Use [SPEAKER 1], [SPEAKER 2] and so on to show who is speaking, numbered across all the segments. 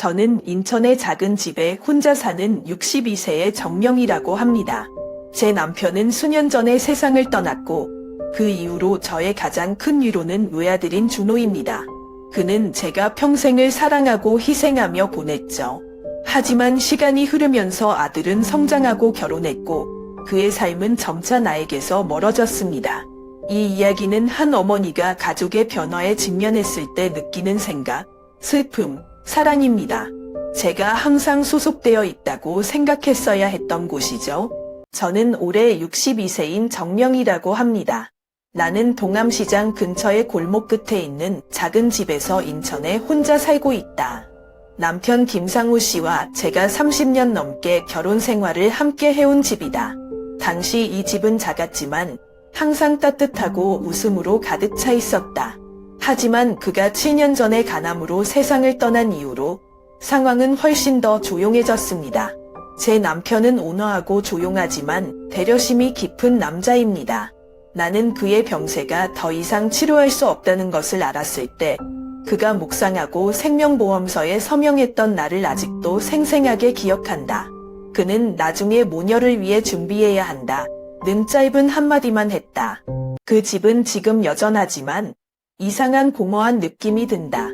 [SPEAKER 1] 저는 인천의 작은 집에 혼자 사는 62세의 정명이라고 합니다. 제 남편은 수년 전에 세상을 떠났고 그 이후로 저의 가장 큰 위로는 외아들인 준호입니다. 그는 제가 평생을 사랑하고 희생하며 보냈죠. 하지만 시간이 흐르면서 아들은 성장하고 결혼했고 그의 삶은 점차 나에게서 멀어졌습니다. 이 이야기는 한 어머니가 가족의 변화에 직면했을 때 느끼는 생각, 슬픔, 사랑입니다. 제가 항상 소속되어 있다고 생각했어야 했던 곳이죠. 저는 올해 62세인 정명이라고 합니다. 나는 동암시장 근처의 골목 끝에 있는 작은 집에서 인천에 혼자 살고 있다. 남편 김상우 씨와 제가 30년 넘게 결혼 생활을 함께 해온 집이다. 당시 이 집은 작았지만 항상 따뜻하고 웃음으로 가득 차 있었다. 하지만 그가 7년 전에 간암으로 세상을 떠난 이후로 상황은 훨씬 더 조용해졌습니다. 제 남편은 온화하고 조용하지만 배려심이 깊은 남자입니다. 나는 그의 병세가 더 이상 치료할 수 없다는 것을 알았을 때 그가 묵상하고 생명보험서에 서명했던 날을 아직도 생생하게 기억한다. 그는 나중에 모녀를 위해 준비해야 한다. 는 짧은 한마디만 했다. 그 집은 지금 여전하지만 이상한 공허한 느낌이 든다.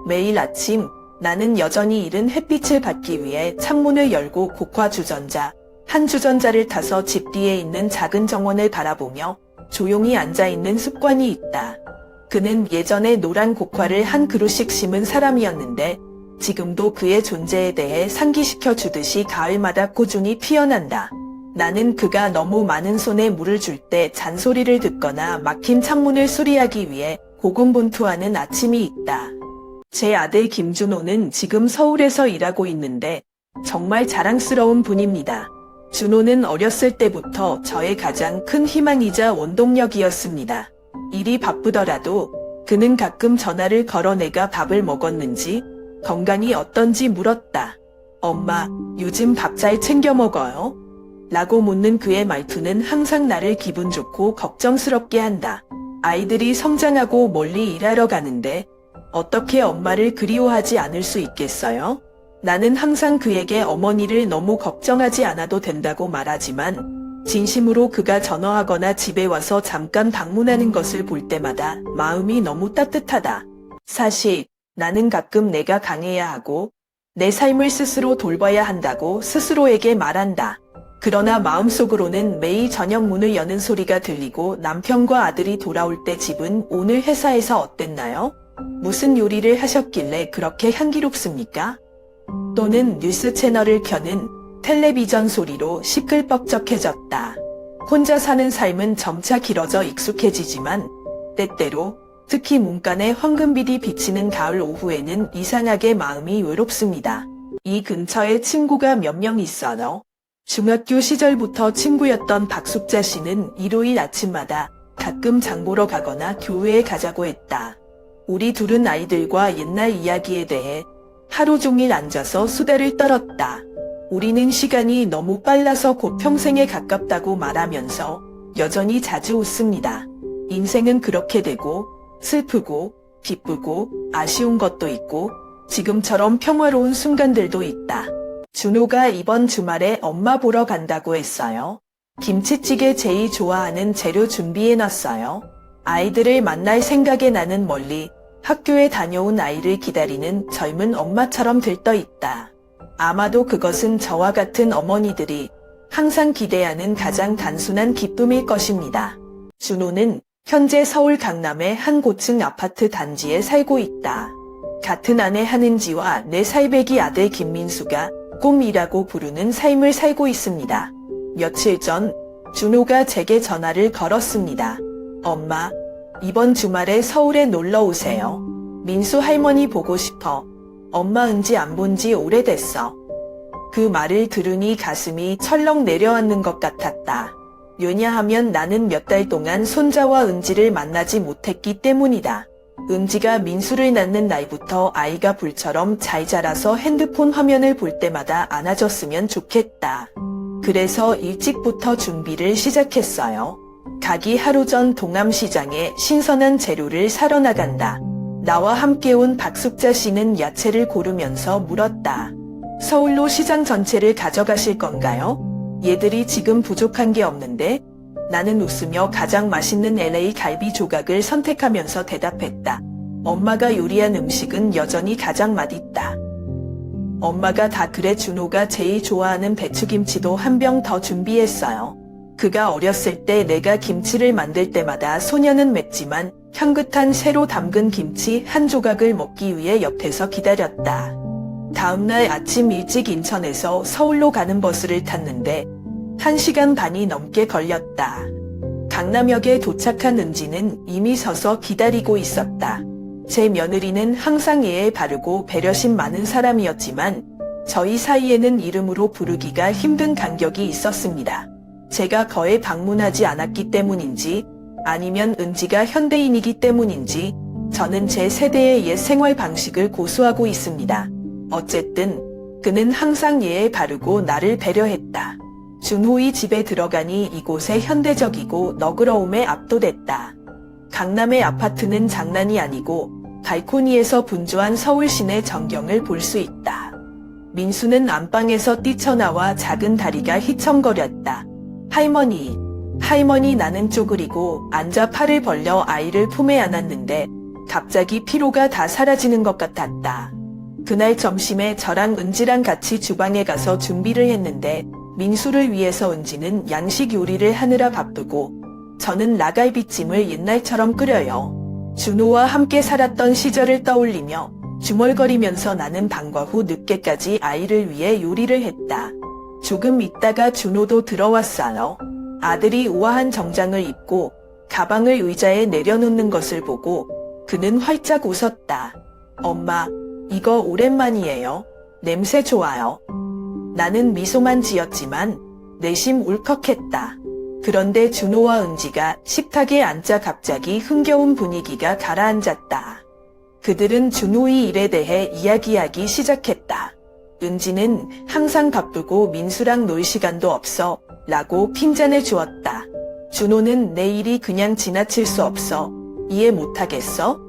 [SPEAKER 1] 매일 아침 나는 여전히 이른 햇빛을 받기 위해 창문을 열고 곡화 주전자, 한 주전자를 타서 집 뒤에 있는 작은 정원을 바라보며 조용히 앉아있는 습관이 있다. 그는 예전에 노란 곡화를 한 그루씩 심은 사람이었는데 지금도 그의 존재에 대해 상기시켜 주듯이 가을마다 꾸준히 피어난다. 나는 그가 너무 많은 손에 물을 줄 때 잔소리를 듣거나 막힌 창문을 수리하기 위해 고군분투하는 아침이 있다. 제 아들 김준호는 지금 서울에서 일하고 있는데 정말 자랑스러운 분입니다. 준호는 어렸을 때부터 저의 가장 큰 희망이자 원동력이었습니다. 일이 바쁘더라도 그는 가끔 전화를 걸어 내가 밥을 먹었는지, 건강이 어떤지 물었다. 엄마, 요즘 밥 잘 챙겨 먹어요? 라고 묻는 그의 말투는 항상 나를 기분 좋고 걱정스럽게 한다. 아이들이 성장하고 멀리 일하러 가는데 어떻게 엄마를 그리워하지 않을 수 있겠어요? 나는 항상 그에게 어머니를 너무 걱정하지 않아도 된다고 말하지만 진심으로 그가 전화하거나 집에 와서 잠깐 방문하는 것을 볼 때마다 마음이 너무 따뜻하다. 사실 나는 가끔 내가 강해야 하고 내 삶을 스스로 돌봐야 한다고 스스로에게 말한다. 그러나 마음속으로는 매일 저녁 문을 여는 소리가 들리고 남편과 아들이 돌아올 때 집은 오늘 회사에서 어땠나요? 무슨 요리를 하셨길래 그렇게 향기롭습니까? 또는 뉴스 채널을 켜는 텔레비전 소리로 시끌벅적해졌다. 혼자 사는 삶은 점차 길어져 익숙해지지만 때때로 특히 문간에 황금빛이 비치는 가을 오후에는 이상하게 마음이 외롭습니다. 이 근처에 친구가 몇 명 있어요. 중학교 시절부터 친구였던 박숙자 씨는 일요일 아침마다 가끔 장 보러 가거나 교회에 가자고 했다. 우리 둘은 아이들과 옛날 이야기에 대해 하루 종일 앉아서 수다를 떨었다. 우리는 시간이 너무 빨라서 곧 평생에 가깝다고 말하면서 여전히 자주 웃습니다. 인생은 그렇게 되고 슬프고 기쁘고 아쉬운 것도 있고 지금처럼 평화로운 순간들도 있다. 준호가 이번 주말에 엄마 보러 간다고 했어요. 김치찌개 제일 좋아하는 재료 준비해놨어요. 아이들을 만날 생각에 나는 멀리 학교에 다녀온 아이를 기다리는 젊은 엄마처럼 들떠있다. 아마도 그것은 저와 같은 어머니들이 항상 기대하는 가장 단순한 기쁨일 것입니다. 준호는 현재 서울 강남의 한 고층 아파트 단지에 살고 있다. 같은 아내 한은지와 4살배기 아들 김민수가 꿈이라고 부르는 삶을 살고 있습니다. 며칠 전 준호가 제게 전화를 걸었습니다. 엄마, 이번 주말에 서울에 놀러 오세요. 민수 할머니 보고 싶어. 엄마 은지 안 본 지 오래됐어. 그 말을 들으니 가슴이 철렁 내려앉는 것 같았다. 왜냐하면 나는 몇 달 동안 손자와 은지를 만나지 못했기 때문이다. 은지가 민수를 낳는 날부터 아이가 불처럼 잘 자라서 핸드폰 화면을 볼 때마다 안아줬으면 좋겠다. 그래서 일찍부터 준비를 시작했어요. 가기 하루 전 동암시장에 신선한 재료를 사러 나간다. 나와 함께 온 박숙자 씨는 야채를 고르면서 물었다. 서울로 시장 전체를 가져가실 건가요? 얘들이 지금 부족한 게 없는데? 나는 웃으며 가장 맛있는 LA 갈비 조각을 선택하면서 대답했다. 엄마가 요리한 음식은 여전히 가장 맛있다. 엄마가 다 그래. 준호가 제일 좋아하는 배추김치도 한 병 더 준비했어요. 그가 어렸을 때 내가 김치를 만들 때마다 소녀는 맵지만 향긋한 새로 담근 김치 한 조각을 먹기 위해 옆에서 기다렸다. 다음날 아침 일찍 인천에서 서울로 가는 버스를 탔는데 1시간 반이 넘게 걸렸다. 강남역에 도착한 은지는 이미 서서 기다리고 있었다. 제 며느리는 항상 예에 바르고 배려심 많은 사람이었지만 저희 사이에는 이름으로 부르기가 힘든 간격이 있었습니다. 제가 거의 방문하지 않았기 때문인지 아니면 은지가 현대인이기 때문인지 저는 제 세대의 옛 생활 방식을 고수하고 있습니다. 어쨌든 그는 항상 예에 바르고 나를 배려했다. 준호의 집에 들어가니 이곳의 현대적이고 너그러움에 압도됐다. 강남의 아파트는 장난이 아니고 발코니에서 분주한 서울 시내 전경을 볼 수 있다. 민수는 안방에서 뛰쳐나와 작은 다리가 휘청거렸다. 할머니 나는 쪼그리고 앉아 팔을 벌려 아이를 품에 안았는데 갑자기 피로가 다 사라지는 것 같았다. 그날 점심에 저랑 은지랑 같이 주방에 가서 준비를 했는데 민수를 위해서 은지는 양식 요리를 하느라 바쁘고 저는 라갈비찜을 옛날처럼 끓여요. 준호와 함께 살았던 시절을 떠올리며 중얼거리면서 나는 방과 후 늦게까지 아이를 위해 요리를 했다. 조금 있다가 준호도 들어왔어요. 아들이 우아한 정장을 입고 가방을 의자에 내려놓는 것을 보고 그는 활짝 웃었다. 엄마, 이거 오랜만이에요. 냄새 좋아요. 나는 미소만 지었지만 내심 울컥했다. 그런데 준호와 은지가 식탁에 앉자 갑자기 흥겨운 분위기가 가라앉았다. 그들은 준호의 일에 대해 이야기하기 시작했다. 은지는 항상 바쁘고 민수랑 놀 시간도 없어 라고 핀잔을 주었다. 준호는 내 일이 그냥 지나칠 수 없어. 이해 못하겠어?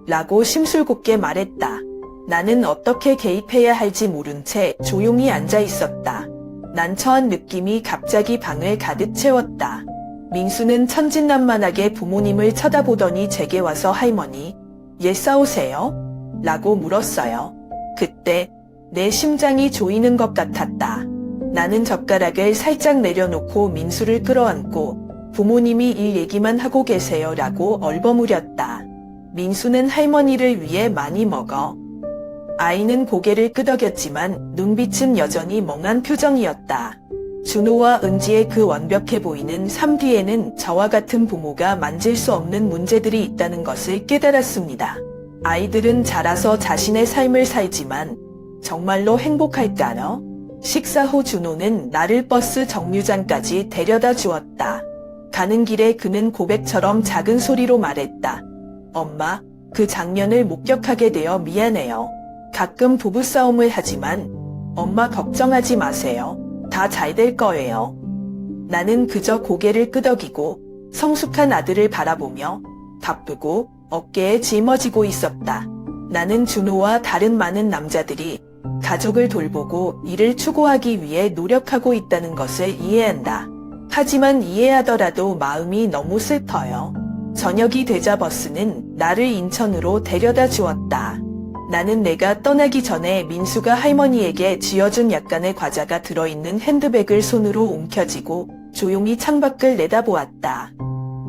[SPEAKER 1] 라고 심술궂게 말했다. 나는 어떻게 개입해야 할지 모른 채 조용히 앉아 있었다. 난처한 느낌이 갑자기 방을 가득 채웠다. 민수는 천진난만하게 부모님을 쳐다보더니 제게 와서 할머니, 얘 싸우세요? 라고 물었어요. 그때 내 심장이 조이는 것 같았다. 나는 젓가락을 살짝 내려놓고 민수를 끌어안고 부모님이 일 얘기만 하고 계세요 라고 얼버무렸다. 민수는 할머니를 위해 많이 먹어. 아이는 고개를 끄덕였지만 눈빛은 여전히 멍한 표정이었다. 준호와 은지의 그 완벽해 보이는 삶 뒤에는 저와 같은 부모가 만질 수 없는 문제들이 있다는 것을 깨달았습니다. 아이들은 자라서 자신의 삶을 살지만 정말로 행복할까요? 식사 후 준호는 나를 버스 정류장까지 데려다 주었다. 가는 길에 그는 고백처럼 작은 소리로 말했다. 엄마, 그 장면을 목격하게 되어 미안해요. 가끔 부부싸움을 하지만 엄마 걱정하지 마세요. 다 잘 될 거예요. 나는 그저 고개를 끄덕이고 성숙한 아들을 바라보며 바쁘고 어깨에 짊어지고 있었다. 나는 준호와 다른 많은 남자들이 가족을 돌보고 일을 추구하기 위해 노력하고 있다는 것을 이해한다. 하지만 이해하더라도 마음이 너무 슬퍼요. 저녁이 되자 버스는 나를 인천으로 데려다 주었다. 나는 내가 떠나기 전에 민수가 할머니에게 쥐어준 약간의 과자가 들어있는 핸드백을 손으로 움켜쥐고 조용히 창밖을 내다보았다.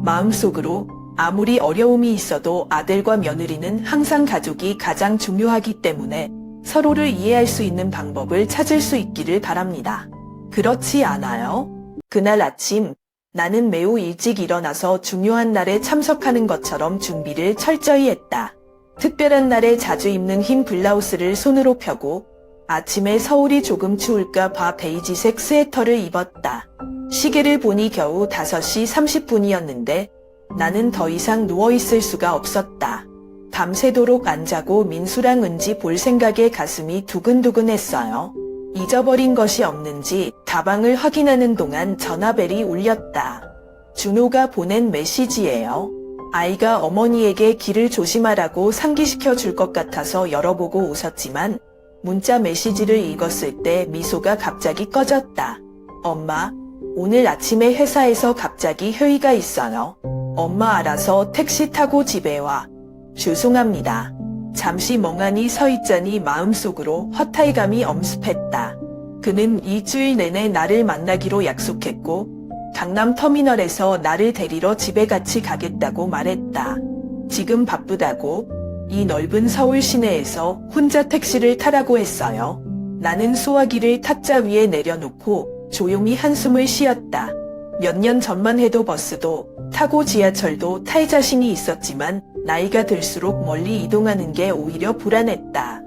[SPEAKER 1] 마음속으로 아무리 어려움이 있어도 아들과 며느리는 항상 가족이 가장 중요하기 때문에 서로를 이해할 수 있는 방법을 찾을 수 있기를 바랍니다. 그렇지 않아요? 그날 아침 나는 매우 일찍 일어나서 중요한 날에 참석하는 것처럼 준비를 철저히 했다. 특별한 날에 자주 입는 흰 블라우스를 손으로 펴고 아침에 서울이 조금 추울까 봐 베이지색 스웨터를 입었다. 시계를 보니 겨우 5시 30분이었는데 나는 더 이상 누워있을 수가 없었다. 밤새도록 안 자고 민수랑 은지 볼 생각에 가슴이 두근두근했어요. 잊어버린 것이 없는지 가방을 확인하는 동안 전화벨이 울렸다. 준호가 보낸 메시지예요. 아이가 어머니에게 길을 조심하라고 상기시켜 줄 것 같아서 열어보고 웃었지만 문자 메시지를 읽었을 때 미소가 갑자기 꺼졌다. 엄마, 오늘 아침에 회사에서 갑자기 회의가 있어요. 엄마 알아서 택시 타고 집에 와. 죄송합니다. 잠시 멍하니 서 있자니 마음속으로 허탈감이 엄습했다. 그는 일주일 내내 나를 만나기로 약속했고 강남 터미널에서 나를 데리러 집에 같이 가겠다고 말했다. 지금 바쁘다고 이 넓은 서울 시내에서 혼자 택시를 타라고 했어요. 나는 소화기를 탁자 위에 내려놓고 조용히 한숨을 쉬었다. 몇 년 전만 해도 버스도 타고 지하철도 탈 자신이 있었지만 나이가 들수록 멀리 이동하는 게 오히려 불안했다.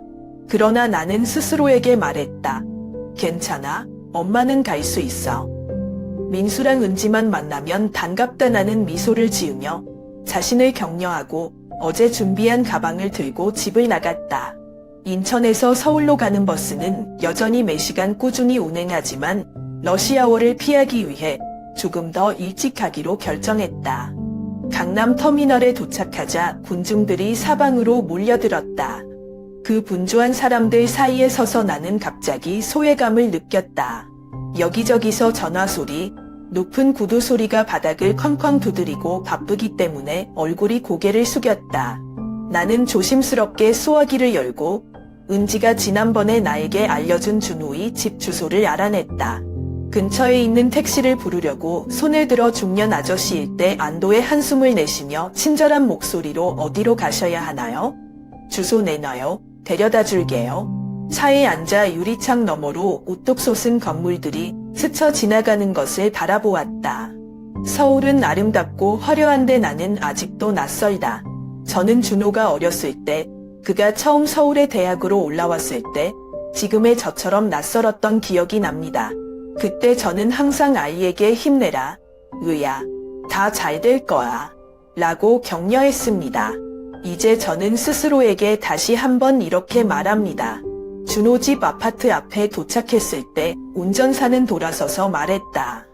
[SPEAKER 1] 그러나 나는 스스로에게 말했다. 괜찮아. 엄마는 갈 수 있어. 민수랑 은지만 만나면 반갑다라는 미소를 지으며 자신을 격려하고 어제 준비한 가방을 들고 집을 나갔다. 인천에서 서울로 가는 버스는 여전히 매시간 꾸준히 운행하지만 러시아워를 피하기 위해 조금 더 일찍 가기로 결정했다. 강남 터미널에 도착하자 군중들이 사방으로 몰려들었다. 그 분주한 사람들 사이에 서서 나는 갑자기 소외감을 느꼈다. 여기저기서 전화 소리, 높은 구두 소리가 바닥을 쾅쾅 두드리고 바쁘기 때문에 얼굴이 고개를 숙였다. 나는 조심스럽게 소화기를 열고 은지가 지난번에 나에게 알려준 준호의 집 주소를 알아냈다. 근처에 있는 택시를 부르려고 손을 들어 중년 아저씨일 때 안도의 한숨을 내쉬며 친절한 목소리로 어디로 가셔야 하나요? 주소 내놔요. 데려다 줄게요. 차에 앉아 유리창 너머로 우뚝 솟은 건물들이 스쳐 지나가는 것을 바라보았다. 서울은 아름답고 화려한데 나는 아직도 낯설다. 저는 준호가 어렸을 때, 그가 처음 서울의 대학으로 올라왔을 때, 지금의 저처럼 낯설었던 기억이 납니다. 그때 저는 항상 아이에게 힘내라, 의야, 다 잘 될 거야, 라고 격려했습니다. 이제 저는 스스로에게 다시 한번 이렇게 말합니다. 준호 집 아파트 앞에 도착했을 때 운전사는 돌아서서 말했다.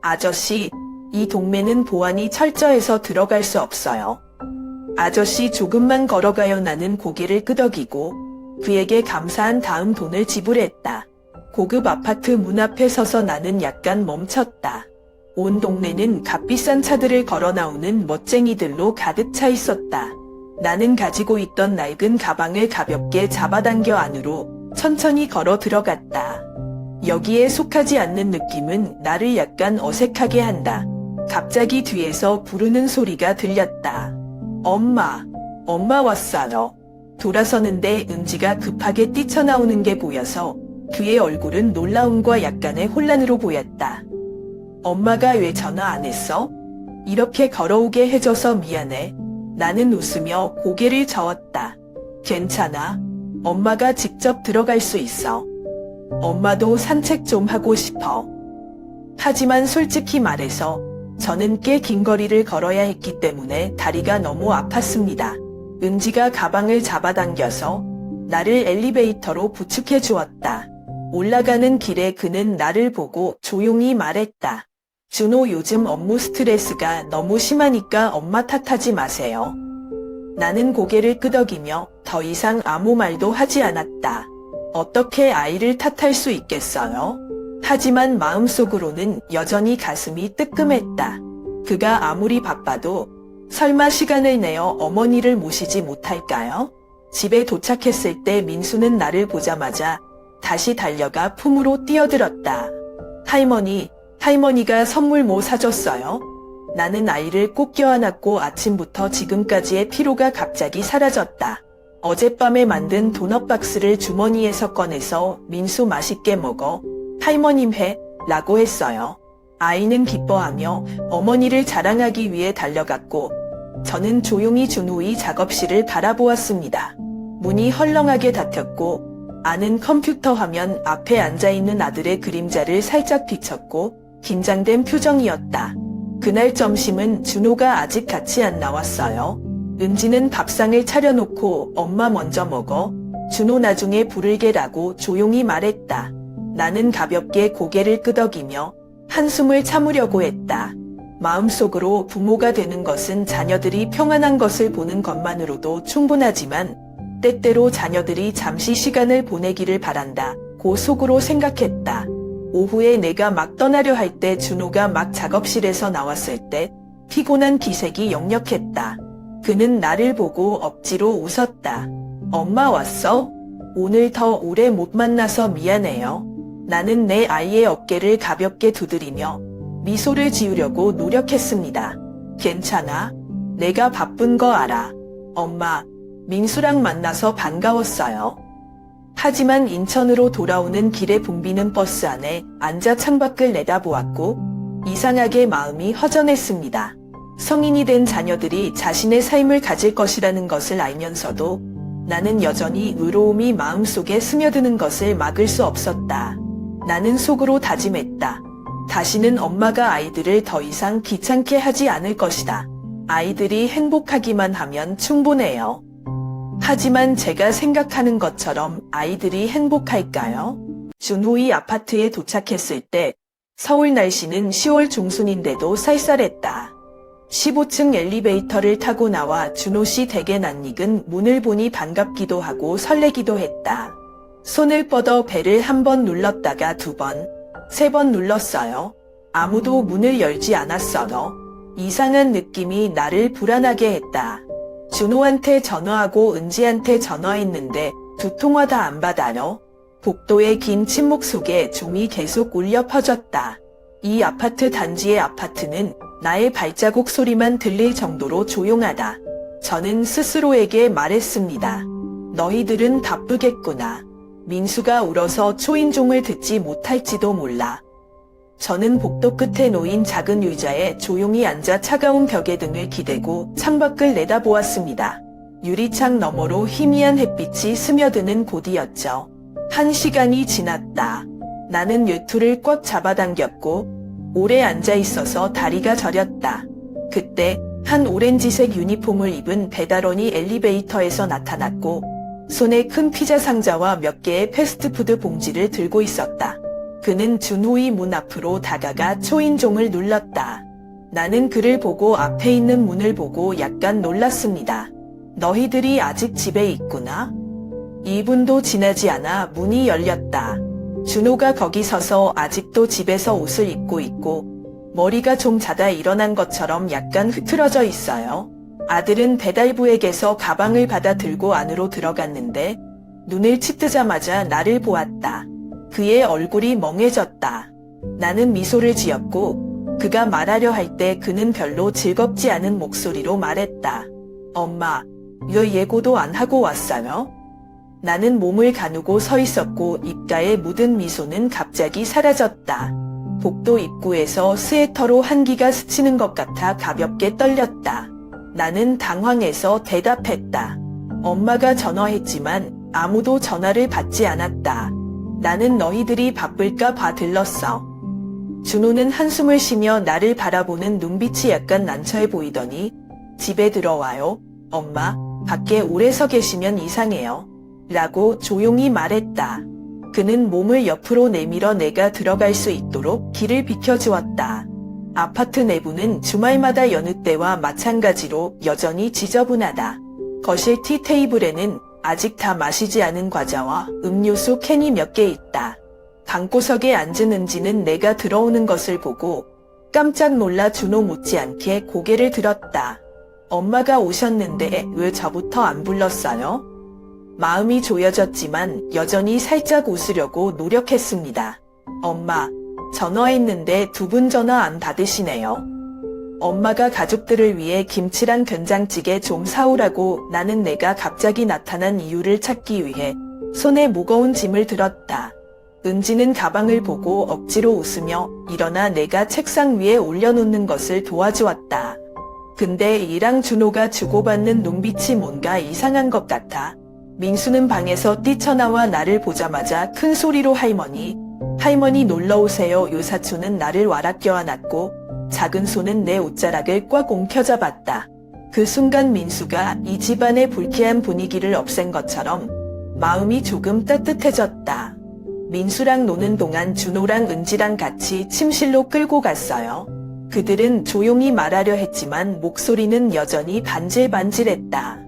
[SPEAKER 1] 아저씨, 이 동네는 보안이 철저해서 들어갈 수 없어요. 아저씨 조금만 걸어가요. 나는 고개를 끄덕이고 그에게 감사한 다음 돈을 지불했다. 고급 아파트 문 앞에 서서 나는 약간 멈췄다. 온 동네는 값비싼 차들을 걸어 나오는 멋쟁이들로 가득 차 있었다. 나는 가지고 있던 낡은 가방을 가볍게 잡아당겨 안으로 천천히 걸어 들어갔다. 여기에 속하지 않는 느낌은 나를 약간 어색하게 한다. 갑자기 뒤에서 부르는 소리가 들렸다. 엄마, 엄마 왔어요. 돌아서는데 은지가 급하게 뛰쳐나오는 게 보여서 그의 얼굴은 놀라움과 약간의 혼란으로 보였다. 엄마가 왜 전화 안 했어? 이렇게 걸어오게 해줘서 미안해. 나는 웃으며 고개를 저었다. 괜찮아. 엄마가 직접 들어갈 수 있어. 엄마도 산책 좀 하고 싶어. 하지만 솔직히 말해서 저는 꽤 긴 거리를 걸어야 했기 때문에 다리가 너무 아팠습니다. 은지가 가방을 잡아당겨서 나를 엘리베이터로 부축해 주었다. 올라가는 길에 그는 나를 보고 조용히 말했다. 준호 요즘 업무 스트레스가 너무 심하니까 엄마 탓하지 마세요. 나는 고개를 끄덕이며 더 이상 아무 말도 하지 않았다. 어떻게 아이를 탓할 수 있겠어요? 하지만 마음속으로는 여전히 가슴이 뜨끔했다. 그가 아무리 바빠도 설마 시간을 내어 어머니를 모시지 못할까요? 집에 도착했을 때 민수는 나를 보자마자 다시 달려가 품으로 뛰어들었다. 할머니가 선물 뭐 사줬어요? 나는 아이를 꼭 껴안았고 아침부터 지금까지의 피로가 갑자기 사라졌다. 어젯밤에 만든 도넛 박스를 주머니에서 꺼내서 민수 맛있게 먹어. 할머님 해, 라고 했어요. 아이는 기뻐하며 어머니를 자랑하기 위해 달려갔고 저는 조용히 준호의 작업실을 바라보았습니다. 문이 헐렁하게 닫혔고 아는 컴퓨터 화면 앞에 앉아있는 아들의 그림자를 살짝 비쳤고 긴장된 표정이었다. 그날 점심은 준호가 아직 같이 안 나왔어요. 은지는 밥상을 차려놓고 엄마 먼저 먹어. 준호 나중에 부를게라고 조용히 말했다. 나는 가볍게 고개를 끄덕이며 한숨을 참으려고 했다. 마음속으로 부모가 되는 것은 자녀들이 평안한 것을 보는 것만으로도 충분하지만 때때로 자녀들이 잠시 시간을 보내기를 바란다 고 속으로 생각했다. 오후에 내가 막 떠나려 할 때 준호가 막 작업실에서 나왔을 때 피곤한 기색이 역력했다. 그는 나를 보고 억지로 웃었다. 엄마 왔어? 오늘 더 오래 못 만나서 미안해요. 나는 내 아이의 어깨를 가볍게 두드리며 미소를 지으려고 노력했습니다. 괜찮아? 내가 바쁜 거 알아. 엄마, 민수랑 만나서 반가웠어요. 하지만 인천으로 돌아오는 길에 붐비는 버스 안에 앉아 창밖을 내다보았고 이상하게 마음이 허전했습니다. 성인이 된 자녀들이 자신의 삶을 가질 것이라는 것을 알면서도 나는 여전히 외로움이 마음속에 스며드는 것을 막을 수 없었다. 나는 속으로 다짐했다. 다시는 엄마가 아이들을 더 이상 귀찮게 하지 않을 것이다. 아이들이 행복하기만 하면 충분해요. 하지만 제가 생각하는 것처럼 아이들이 행복할까요? 준호의 아파트에 도착했을 때 서울 날씨는 10월 중순인데도 쌀쌀했다. 15층 엘리베이터를 타고 나와 준호 씨 댁에 낯익은 문을 보니 반갑기도 하고 설레기도 했다. 손을 뻗어 벨을 한 번 눌렀다가 2번, 3번 눌렀어요. 아무도 문을 열지 않았어요. 이상한 느낌이 나를 불안하게 했다. 준호한테 전화하고 은지한테 전화했는데 2통화 다 안 받아요. 복도의 긴 침묵 속에 종이 계속 울려 퍼졌다. 이 아파트 단지의 아파트는 나의 발자국 소리만 들릴 정도로 조용하다. 저는 스스로에게 말했습니다. 너희들은 바쁘겠구나. 민수가 울어서 초인종을 듣지 못할지도 몰라. 저는 복도 끝에 놓인 작은 의자에 조용히 앉아 차가운 벽에 등을 기대고 창밖을 내다보았습니다. 유리창 너머로 희미한 햇빛이 스며드는 곳이었죠. 1시간이 지났다. 나는 외투를 꽉 잡아당겼고 오래 앉아 있어서 다리가 저렸다. 그때 한 오렌지색 유니폼을 입은 배달원이 엘리베이터에서 나타났고 손에 큰 피자 상자와 몇 개의 패스트푸드 봉지를 들고 있었다. 그는 준호의 문 앞으로 다가가 초인종을 눌렀다. 나는 그를 보고 앞에 있는 문을 보고 약간 놀랐습니다. 너희들이 아직 집에 있구나? 2분도 지나지 않아 문이 열렸다. 준호가 거기 서서 아직도 집에서 옷을 입고 있고 머리가 좀 자다 일어난 것처럼 약간 흐트러져 있어요. 아들은 배달부에게서 가방을 받아 들고 안으로 들어갔는데 눈을 치뜨자마자 나를 보았다. 그의 얼굴이 멍해졌다. 나는 미소를 지었고 그가 말하려 할 때 그는 별로 즐겁지 않은 목소리로 말했다. 엄마, 왜 예고도 안 하고 왔어요? 나는 몸을 가누고 서 있었고 입가에 묻은 미소는 갑자기 사라졌다. 복도 입구에서 스웨터로 한기가 스치는 것 같아 가볍게 떨렸다. 나는 당황해서 대답했다. 엄마가 전화했지만 아무도 전화를 받지 않았다. 나는 너희들이 바쁠까 봐 들렀어. 준호는 한숨을 쉬며 나를 바라보는 눈빛이 약간 난처해 보이더니 집에 들어와요. 엄마, 밖에 오래 서 계시면 이상해요. 라고 조용히 말했다. 그는 몸을 옆으로 내밀어 내가 들어갈 수 있도록 길을 비켜주었다. 아파트 내부는 주말마다 여느 때와 마찬가지로 여전히 지저분하다. 거실 티 테이블에는 아직 다 마시지 않은 과자와 음료수 캔이 몇 개 있다. 방구석에 앉은 은지는 내가 들어오는 것을 보고 깜짝 놀라 준호 못지않게 고개를 들었다. 엄마가 오셨는데 왜 저부터 안 불렀어요? 마음이 조여졌지만 여전히 살짝 웃으려고 노력했습니다. 엄마, 전화했는데 2분 전화 안 받으시네요. 엄마가 가족들을 위해 김치랑 된장찌개 좀 사오라고 나는 내가 갑자기 나타난 이유를 찾기 위해 손에 무거운 짐을 들었다. 은지는 가방을 보고 억지로 웃으며 일어나 내가 책상 위에 올려놓는 것을 도와주었다. 근데 이랑 준호가 주고받는 눈빛이 뭔가 이상한 것 같아. 민수는 방에서 뛰쳐나와 나를 보자마자 큰 소리로 할머니 놀러오세요. 요사촌은 나를 와락 껴안았고 작은 손은 내 옷자락을 꽉 옮켜잡았다. 그 순간 민수가 이 집안의 불쾌한 분위기를 없앤 것처럼 마음이 조금 따뜻해졌다. 민수랑 노는 동안 준호랑 은지랑 같이 침실로 끌고 갔어요. 그들은 조용히 말하려 했지만 목소리는 여전히 반질반질했다.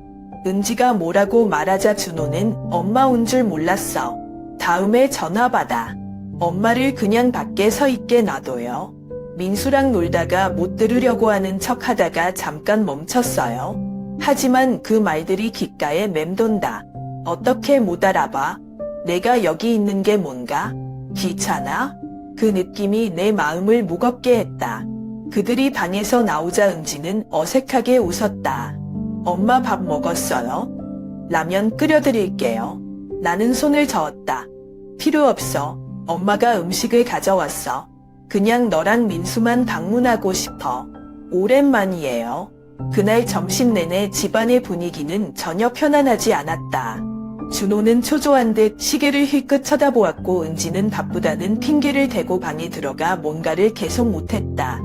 [SPEAKER 1] 은지가 뭐라고 말하자 준호는 엄마 온 줄 몰랐어. 다음에 전화 받아. 엄마를 그냥 밖에 서 있게 놔둬요. 민수랑 놀다가 못 들으려고 하는 척 하다가 잠깐 멈췄어요. 하지만 그 말들이 귓가에 맴돈다. 어떻게 못 알아봐? 내가 여기 있는 게 뭔가? 귀찮아? 그 느낌이 내 마음을 무겁게 했다. 그들이 방에서 나오자 은지는 어색하게 웃었다. 엄마 밥 먹었어요? 라면 끓여드릴게요. 나는 손을 저었다. 필요 없어. 엄마가 음식을 가져왔어. 그냥 너랑 민수만 방문하고 싶어. 오랜만이에요. 그날 점심 내내 집안의 분위기는 전혀 편안하지 않았다. 준호는 초조한 듯 시계를 힐끗 쳐다보았고 은지는 바쁘다는 핑계를 대고 방에 들어가 뭔가를 계속 못했다.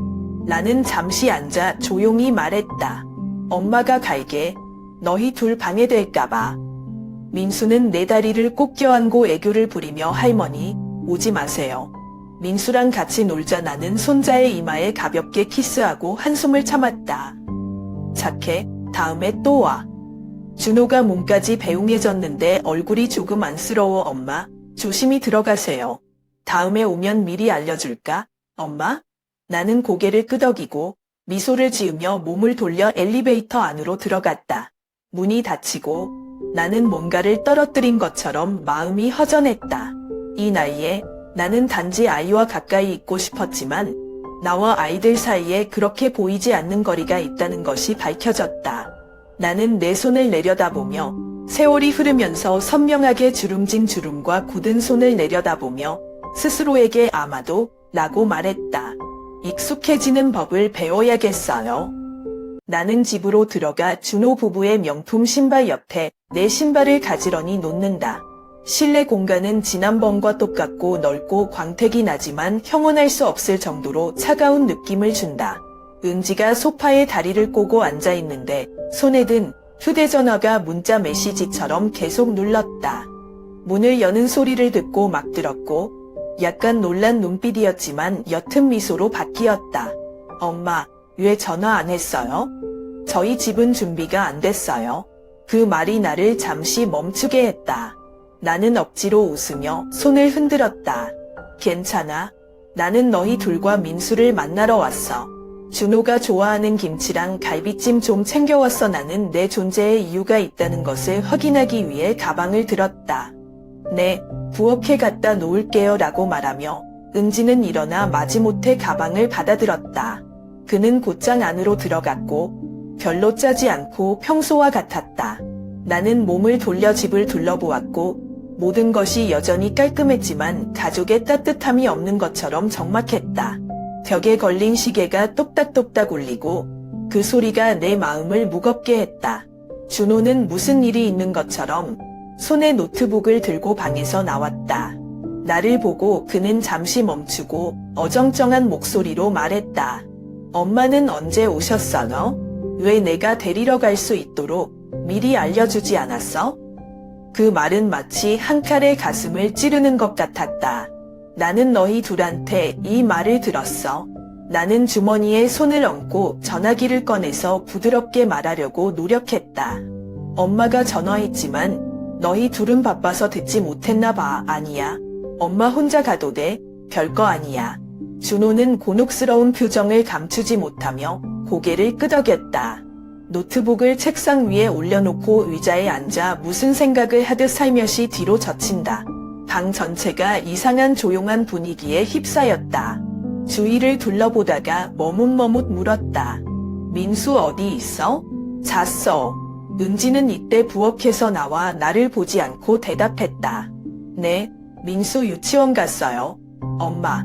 [SPEAKER 1] 나는 잠시 앉아 조용히 말했다. 엄마가 갈게. 너희 둘 방해될까봐. 민수는 내 다리를 꼭 껴안고 애교를 부리며 할머니, 오지 마세요. 민수랑 같이 놀자. 나는 손자의 이마에 가볍게 키스하고 한숨을 참았다. 착해. 다음에 또 와. 준호가 몸까지 배웅해졌는데 얼굴이 조금 안쓰러워. 엄마, 조심히 들어가세요. 다음에 오면 미리 알려줄까? 엄마? 나는 고개를 끄덕이고 미소를 지으며 몸을 돌려 엘리베이터 안으로 들어갔다. 문이 닫히고 나는 뭔가를 떨어뜨린 것처럼 마음이 허전했다. 이 나이에 나는 단지 아이와 가까이 있고 싶었지만 나와 아이들 사이에 그렇게 보이지 않는 거리가 있다는 것이 밝혀졌다. 나는 내 손을 내려다보며 세월이 흐르면서 선명하게 주름진 주름과 굳은 손을 내려다보며 스스로에게 아마도 라고 말했다. 익숙해지는 법을 배워야겠어요. 나는 집으로 들어가 준호 부부의 명품 신발 옆에 내 신발을 가지런히 놓는다. 실내 공간은 지난번과 똑같고 넓고 광택이 나지만 형언할 수 없을 정도로 차가운 느낌을 준다. 은지가 소파에 다리를 꼬고 앉아있는데 손에 든 휴대전화가 문자 메시지처럼 계속 눌렀다. 문을 여는 소리를 듣고 막 들었고 약간 놀란 눈빛이었지만 옅은 미소로 바뀌었다. 엄마, 왜 전화 안 했어요? 저희 집은 준비가 안 됐어요. 그 말이 나를 잠시 멈추게 했다. 나는 억지로 웃으며 손을 흔들었다. 괜찮아. 나는 너희 둘과 민수를 만나러 왔어. 준호가 좋아하는 김치랑 갈비찜 좀 챙겨왔어. 나는 내 존재에 이유가 있다는 것을 확인하기 위해 가방을 들었다. 네, 부엌에 갖다 놓을게요 라고 말하며 은지는 일어나 마지못해 가방을 받아들었다. 그는 곧장 안으로 들어갔고 별로 짜지 않고 평소와 같았다. 나는 몸을 돌려 집을 둘러보았고 모든 것이 여전히 깔끔했지만 가족의 따뜻함이 없는 것처럼 적막했다. 벽에 걸린 시계가 똑딱똑딱 울리고 그 소리가 내 마음을 무겁게 했다. 준호는 무슨 일이 있는 것처럼 손에 노트북을 들고 방에서 나왔다. 나를 보고 그는 잠시 멈추고 어정쩡한 목소리로 말했다. 엄마는 언제 오셨어요? 왜 내가 데리러 갈 수 있도록 미리 알려주지 않았어? 그 말은 마치 한 칼에 가슴을 찌르는 것 같았다. 나는 너희 둘한테 이 말을 들었어. 나는 주머니에 손을 얹고 전화기를 꺼내서 부드럽게 말하려고 노력했다. 엄마가 전화했지만 너희 둘은 바빠서 듣지 못했나 봐. 아니야. 엄마 혼자 가도 돼. 별거 아니야. 준호는 곤혹스러운 표정을 감추지 못하며 고개를 끄덕였다. 노트북을 책상 위에 올려놓고 의자에 앉아 무슨 생각을 하듯 살며시 뒤로 젖힌다. 방 전체가 이상한 조용한 분위기에 휩싸였다. 주위를 둘러보다가 머뭇머뭇 물었다. 민수 어디 있어? 잤어. 은지는 이때 부엌에서 나와 나를 보지 않고 대답했다. 네, 민수 유치원 갔어요. 엄마,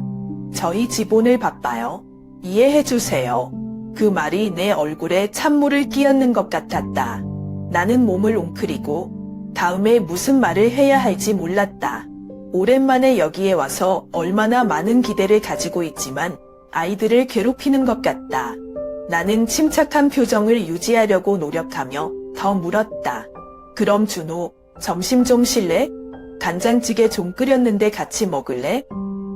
[SPEAKER 1] 저희 집 오늘 바빠요. 이해해주세요. 그 말이 내 얼굴에 찬물을 끼얹는 것 같았다. 나는 몸을 웅크리고 다음에 무슨 말을 해야 할지 몰랐다. 오랜만에 여기에 와서 얼마나 많은 기대를 가지고 있지만 아이들을 괴롭히는 것 같다. 나는 침착한 표정을 유지하려고 노력하며 더 물었다. 그럼 준호, 점심 좀 쉴래? 간장찌개 좀 끓였는데 같이 먹을래?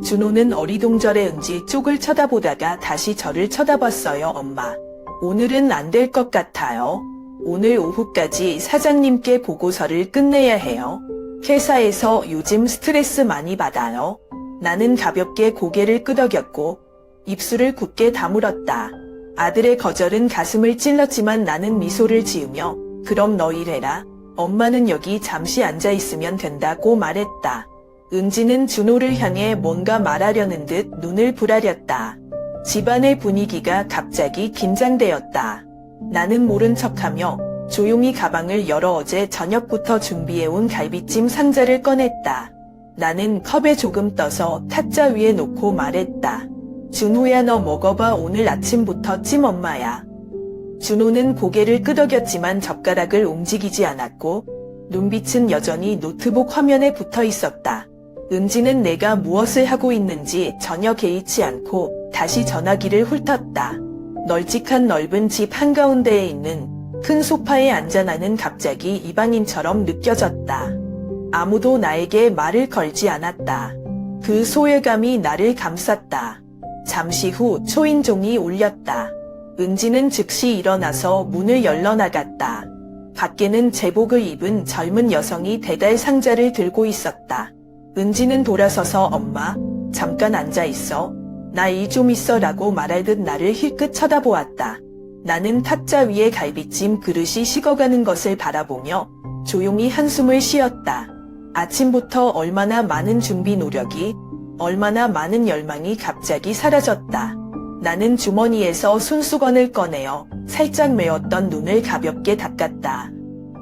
[SPEAKER 1] 준호는 어리둥절해 은지 쪽을 쳐다보다가 다시 저를 쳐다봤어요. 엄마, 오늘은 안 될 것 같아요. 오늘 오후까지 사장님께 보고서를 끝내야 해요. 회사에서 요즘 스트레스 많이 받아요. 나는 가볍게 고개를 끄덕였고 입술을 굳게 다물었다. 아들의 거절은 가슴을 찔렀지만 나는 미소를 지으며 그럼 너 일해라. 엄마는 여기 잠시 앉아있으면 된다고 말했다. 은지는 준호를 향해 뭔가 말하려는 듯 눈을 부라렸다. 집안의 분위기가 갑자기 긴장되었다. 나는 모른 척하며 조용히 가방을 열어 어제 저녁부터 준비해온 갈비찜 상자를 꺼냈다. 나는 컵에 조금 떠서 탁자 위에 놓고 말했다. 준호야, 너 먹어봐. 오늘 아침부터 찜 엄마야. 준호는 고개를 끄덕였지만 젓가락을 움직이지 않았고 눈빛은 여전히 노트북 화면에 붙어 있었다. 은지는 내가 무엇을 하고 있는지 전혀 개의치 않고 다시 전화기를 훑었다. 널찍한 넓은 집 한가운데에 있는 큰 소파에 앉아 나는 갑자기 이방인처럼 느껴졌다. 아무도 나에게 말을 걸지 않았다. 그 소외감이 나를 감쌌다. 잠시 후 초인종이 울렸다. 은지는 즉시 일어나서 문을 열러 나갔다. 밖에는 제복을 입은 젊은 여성이 배달 상자를 들고 있었다. 은지는 돌아서서 엄마, 잠깐 앉아있어. 나 일 좀 있어 라고 말할 듯 나를 힐끗 쳐다보았다. 나는 탁자 위에 갈비찜 그릇이 식어가는 것을 바라보며 조용히 한숨을 쉬었다. 아침부터 얼마나 많은 준비 노력이, 얼마나 많은 열망이 갑자기 사라졌다. 나는 주머니에서 손수건을 꺼내어 살짝 메었던 눈을 가볍게 닦았다.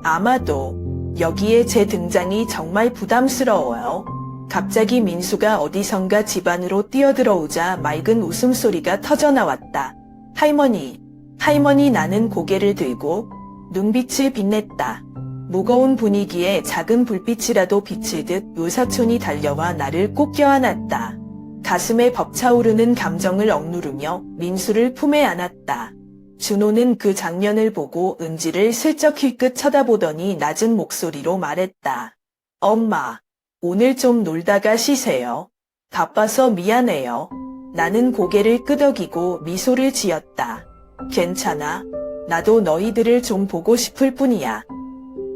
[SPEAKER 1] 아마도 여기에 제 등장이 정말 부담스러워요. 갑자기 민수가 어디선가 집 안으로 뛰어들어오자 맑은 웃음소리가 터져나왔다. 할머니, 할머니. 나는 고개를 들고 눈빛을 빛냈다. 무거운 분위기에 작은 불빛이라도 비칠 듯 요사촌이 달려와 나를 꼭 껴안았다. 가슴에 벅차오르는 감정을 억누르며 민수를 품에 안았다. 준호는 그 장면을 보고 은지를 슬쩍 힐끗 쳐다보더니 낮은 목소리로 말했다. 엄마, 오늘 좀 놀다가 쉬세요. 바빠서 미안해요. 나는 고개를 끄덕이고 미소를 지었다. 괜찮아. 나도 너희들을 좀 보고 싶을 뿐이야.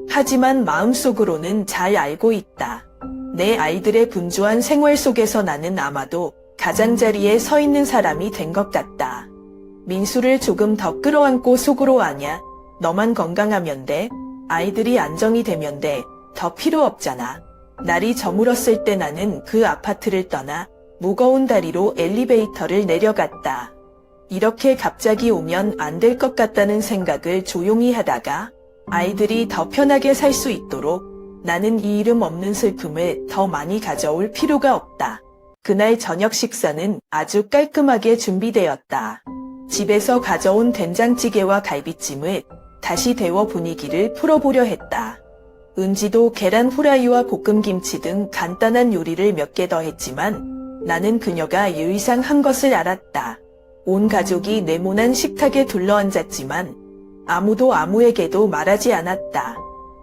[SPEAKER 1] 하지만 마음속으로는 잘 알고 있다. 내 아이들의 분주한 생활 속에서 나는 아마도 가장자리에 서 있는 사람이 된 것 같다. 민수를 조금 더 끌어안고 속으로 아냐. 너만 건강하면 돼. 아이들이 안정이 되면 돼. 더 필요 없잖아. 날이 저물었을 때 나는 그 아파트를 떠나 무거운 다리로 엘리베이터를 내려갔다. 이렇게 갑자기 오면 안 될 것 같다는 생각을 조용히 하다가 아이들이 더 편하게 살 수 있도록 나는 이 이름 없는 슬픔을 더 많이 가져올 필요가 없다. 그날 저녁 식사는 아주 깔끔하게 준비되었다. 집에서 가져온 된장찌개와 갈비찜을 다시 데워 분위기를 풀어보려 했다. 은지도 계란 후라이와 볶음김치 등 간단한 요리를 몇 개 더 했지만 나는 그녀가 예의상 한 것을 알았다. 온 가족이 네모난 식탁에 둘러앉았지만 아무도 아무에게도 말하지 않았다.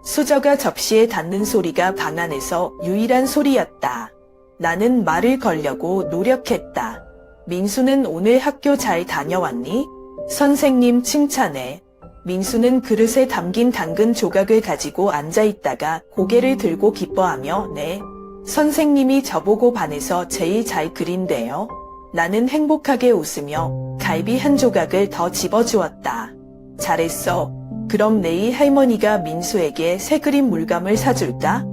[SPEAKER 1] 수저가 접시에 닿는 소리가 방 안에서 유일한 소리였다. 나는 말을 걸려고 노력했다. 민수는 오늘 학교 잘 다녀왔니? 선생님 칭찬해. 민수는 그릇에 담긴 당근 조각을 가지고 앉아있다가 고개를 들고 기뻐하며 네. 선생님이 저보고 반에서 제일 잘 그린대요. 나는 행복하게 웃으며 갈비 한 조각을 더 집어주었다. 잘했어. 그럼 내일 할머니가 민수에게 새 그림 물감을 사줄까?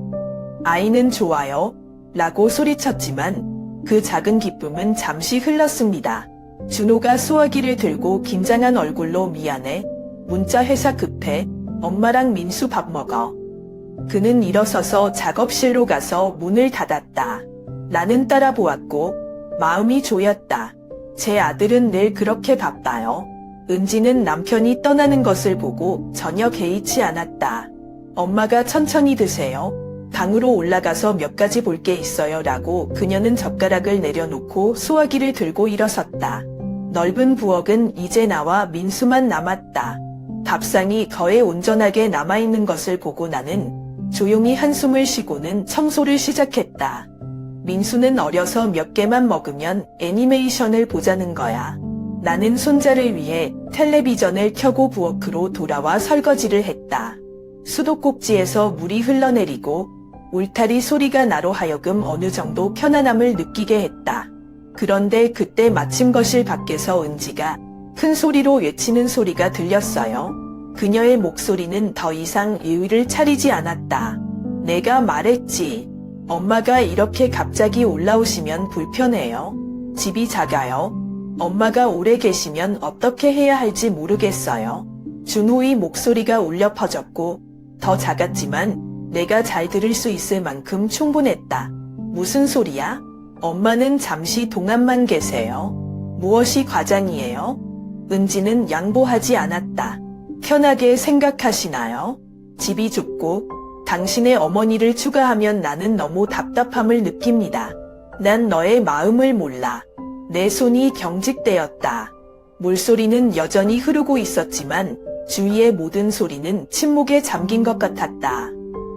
[SPEAKER 1] 아이는 좋아요. 라고 소리쳤지만 그 작은 기쁨은 잠시 흘렀습니다. 준호가 수화기를 들고 긴장한 얼굴로 미안해. 문자 회사 급해. 엄마랑 민수 밥 먹어. 그는 일어서서 작업실로 가서 문을 닫았다. 나는 따라 보았고 마음이 조였다. 제 아들은 늘 그렇게 바빠요. 은지는 남편이 떠나는 것을 보고 전혀 개의치 않았다. 엄마가 천천히 드세요. 방으로 올라가서 몇 가지 볼 게 있어요 라고 그녀는 젓가락을 내려놓고 수화기를 들고 일어섰다. 넓은 부엌은 이제 나와 민수만 남았다. 밥상이 거의 온전하게 남아있는 것을 보고 나는 조용히 한숨을 쉬고는 청소를 시작했다. 민수는 어려서 몇 개만 먹으면 애니메이션을 보자는 거야. 나는 손자를 위해 텔레비전을 켜고 부엌으로 돌아와 설거지를 했다. 수도꼭지에서 물이 흘러내리고 울타리 소리가 나로 하여금 어느 정도 편안함을 느끼게 했다. 그런데 그때 마침 거실 밖에서 은지가 큰 소리로 외치는 소리가 들렸어요. 그녀의 목소리는 더 이상 예의를 차리지 않았다. 내가 말했지. 엄마가 이렇게 갑자기 올라오시면 불편해요. 집이 작아요. 엄마가 오래 계시면 어떻게 해야 할지 모르겠어요. 준호의 목소리가 울려 퍼졌고 더 작았지만 내가 잘 들을 수 있을 만큼 충분했다. 무슨 소리야? 엄마는 잠시 동안만 계세요. 무엇이 과장이에요? 은지는 양보하지 않았다. 편하게 생각하시나요? 집이 좁고 당신의 어머니를 추가하면 나는 너무 답답함을 느낍니다. 난 너의 마음을 몰라. 내 손이 경직되었다. 물소리는 여전히 흐르고 있었지만 주위의 모든 소리는 침묵에 잠긴 것 같았다.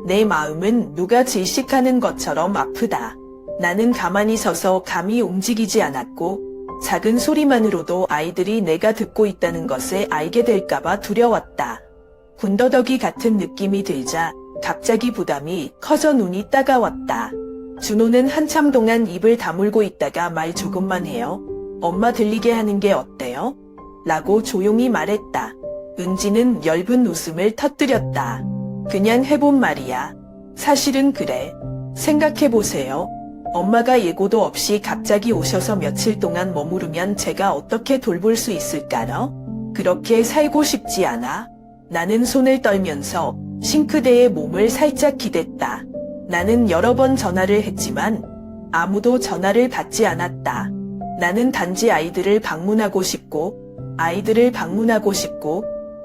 [SPEAKER 1] 내 마음은 누가 질식하는 것처럼 아프다. 나는 가만히 서서 감히 움직이지 않았고 작은 소리만으로도 아이들이 내가 듣고 있다는 것을 알게 될까봐 두려웠다. 군더더기 같은 느낌이 들자 갑자기 부담이 커져 눈이 따가웠다. 준호는 한참 동안 입을 다물고 있다가 말 조금만 해요. 엄마 들리게 하는 게 어때요? 라고 조용히 말했다. 은지는 엷은 웃음을 터뜨렸다. 그냥 해본 말이야. 사실은 그래. 생각해보세요. 엄마가 예고도 없이 갑자기 오셔서 며칠 동안 머무르면 제가 어떻게 돌볼 수 있을까요? 그렇게 살고 싶지 않아. 나는 손을 떨면서 싱크대에 몸을 살짝 기댔다. 나는 여러 번 전화를 했지만 아무도 전화를 받지 않았다. 나는 단지 아이들을 방문하고 싶고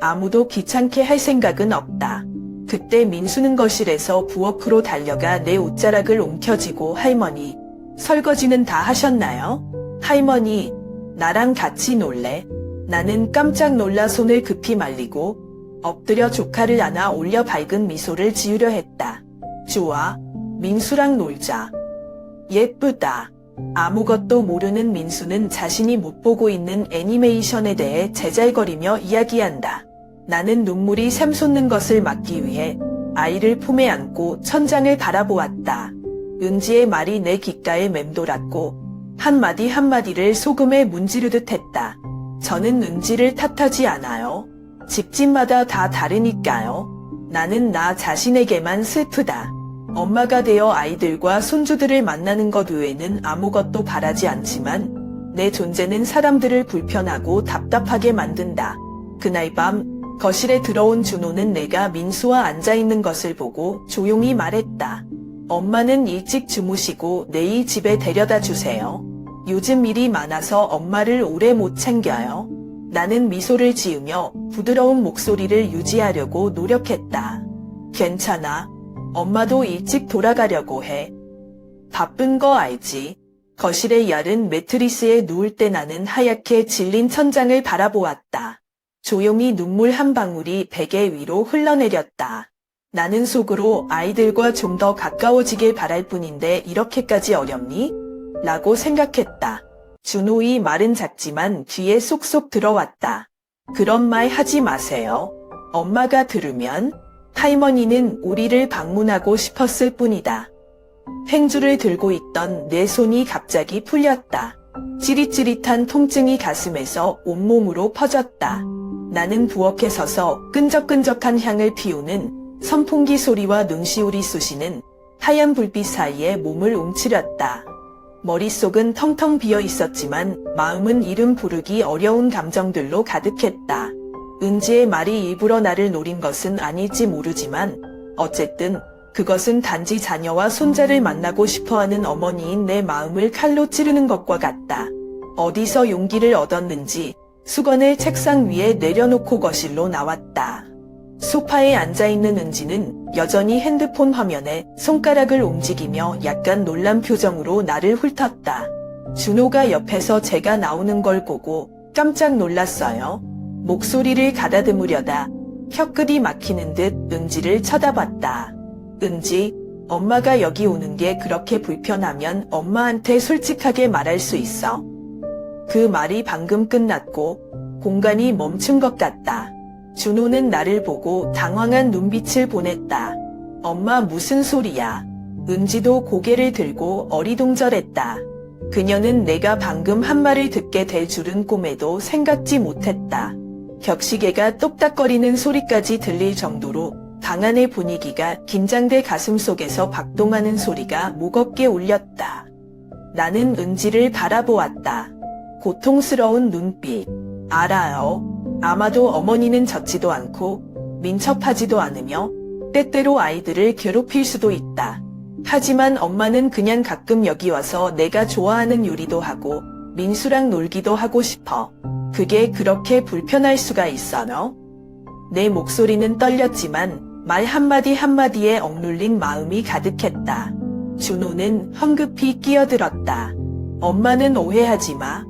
[SPEAKER 1] 아무도 귀찮게 할 생각은 없다. 그때 민수는 거실에서 부엌으로 달려가 내 옷자락을 움켜쥐고 할머니, 설거지는 다 하셨나요? 할머니, 나랑 같이 놀래? 나는 깜짝 놀라 손을 급히 말리고 엎드려 조카를 안아 올려 밝은 미소를 지으려 했다. 좋아, 민수랑 놀자. 예쁘다. 아무것도 모르는 민수는 자신이 못 보고 있는 애니메이션에 대해 제잘거리며 이야기한다. 나는 눈물이 샘솟는 것을 막기 위해 아이를 품에 안고 천장을 바라보았다. 은지의 말이 내 귓가에 맴돌았고 한마디 한마디를 소금에 문지르듯 했다. 저는 은지를 탓하지 않아요. 집집마다 다 다르니까요. 나는 나 자신에게만 슬프다. 엄마가 되어 아이들과 손주들을 만나는 것 외에는 아무것도 바라지 않지만 내 존재는 사람들을 불편하고 답답하게 만든다. 그날 밤 거실에 들어온 준호는 내가 민수와 앉아있는 것을 보고 조용히 말했다. 엄마는 일찍 주무시고 내일 집에 데려다 주세요. 요즘 일이 많아서 엄마를 오래 못 챙겨요. 나는 미소를 지으며 부드러운 목소리를 유지하려고 노력했다. 괜찮아. 엄마도 일찍 돌아가려고 해. 바쁜 거 알지? 거실의 얇은 매트리스에 누울 때 나는 하얗게 질린 천장을 바라보았다. 조용히 눈물 한 방울이 베개 위로 흘러내렸다. 나는 속으로 아이들과 좀 더 가까워지길 바랄 뿐인데 이렇게까지 어렵니? 라고 생각했다. 준호의 말은 작지만 귀에 쏙쏙 들어왔다. 그런 말 하지 마세요. 엄마가 들으면 할머니는 우리를 방문하고 싶었을 뿐이다. 행주를 들고 있던 내 손이 갑자기 풀렸다. 찌릿찌릿한 통증이 가슴에서 온몸으로 퍼졌다. 나는 부엌에 서서 끈적끈적한 향을 피우는 선풍기 소리와 눈시울이 쑤시는 하얀 불빛 사이에 몸을 움츠렸다. 머릿속은 텅텅 비어 있었지만 마음은 이름 부르기 어려운 감정들로 가득했다. 은지의 말이 일부러 나를 노린 것은 아닐지 모르지만 어쨌든 그것은 단지 자녀와 손자를 만나고 싶어하는 어머니인 내 마음을 칼로 찌르는 것과 같다. 어디서 용기를 얻었는지 수건을 책상 위에 내려놓고 거실로 나왔다. 소파에 앉아있는 은지는 여전히 핸드폰 화면에 손가락을 움직이며 약간 놀란 표정으로 나를 훑었다. 준호가 옆에서 제가 나오는 걸 보고 깜짝 놀랐어요. 목소리를 가다듬으려다 혀끝이 막히는 듯 은지를 쳐다봤다. 은지, 엄마가 여기 오는 게 그렇게 불편하면 엄마한테 솔직하게 말할 수 있어. 그 말이 방금 끝났고 공간이 멈춘 것 같다. 준호는 나를 보고 당황한 눈빛을 보냈다. 엄마 무슨 소리야? 은지도 고개를 들고 어리둥절했다. 그녀는 내가 방금 한 말을 듣게 될 줄은 꿈에도 생각지 못했다. 격시계가 똑딱거리는 소리까지 들릴 정도로 방 안의 분위기가 긴장돼 가슴속에서 박동하는 소리가 무겁게 울렸다. 나는 은지를 바라보았다. 고통스러운 눈빛. 알아요. 아마도 어머니는 젖지도 않고 민첩하지도 않으며 때때로 아이들을 괴롭힐 수도 있다. 하지만 엄마는 그냥 가끔 여기 와서 내가 좋아하는 요리도 하고 민수랑 놀기도 하고 싶어. 그게 그렇게 불편할 수가 있어요? 내 목소리는 떨렸지만 말 한마디 한마디에 억눌린 마음이 가득했다. 준호는 황급히 끼어들었다. 엄마는 오해하지 마.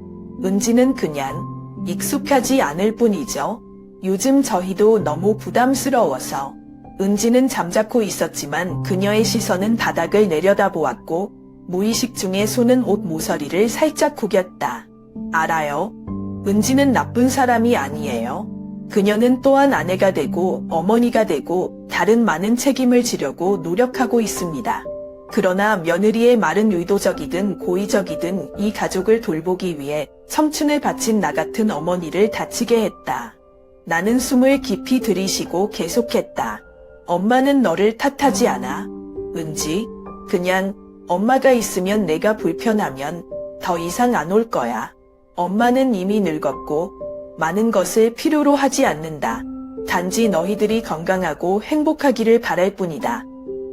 [SPEAKER 1] 은지는 그냥 익숙하지 않을 뿐이죠. 요즘 저희도 너무 부담스러워서. 은지는 잠자코 있었지만 그녀의 시선은 바닥을 내려다보았고 무의식 중에 손은 옷 모서리를 살짝 구겼다. 알아요. 은지는 나쁜 사람이 아니에요. 그녀는 또한 아내가 되고 어머니가 되고 다른 많은 책임을 지려고 노력하고 있습니다. 그러나 며느리의 말은 의도적이든 고의적이든 이 가족을 돌보기 위해 청춘을 바친 나 같은 어머니를 다치게 했다. 나는 숨을 깊이 들이쉬고 계속했다. 엄마는 너를 탓하지 않아. 은지, 그냥 엄마가 있으면 내가 불편하면 더 이상 안 올 거야. 엄마는 이미 늙었고 많은 것을 필요로 하지 않는다. 단지 너희들이 건강하고 행복하기를 바랄 뿐이다.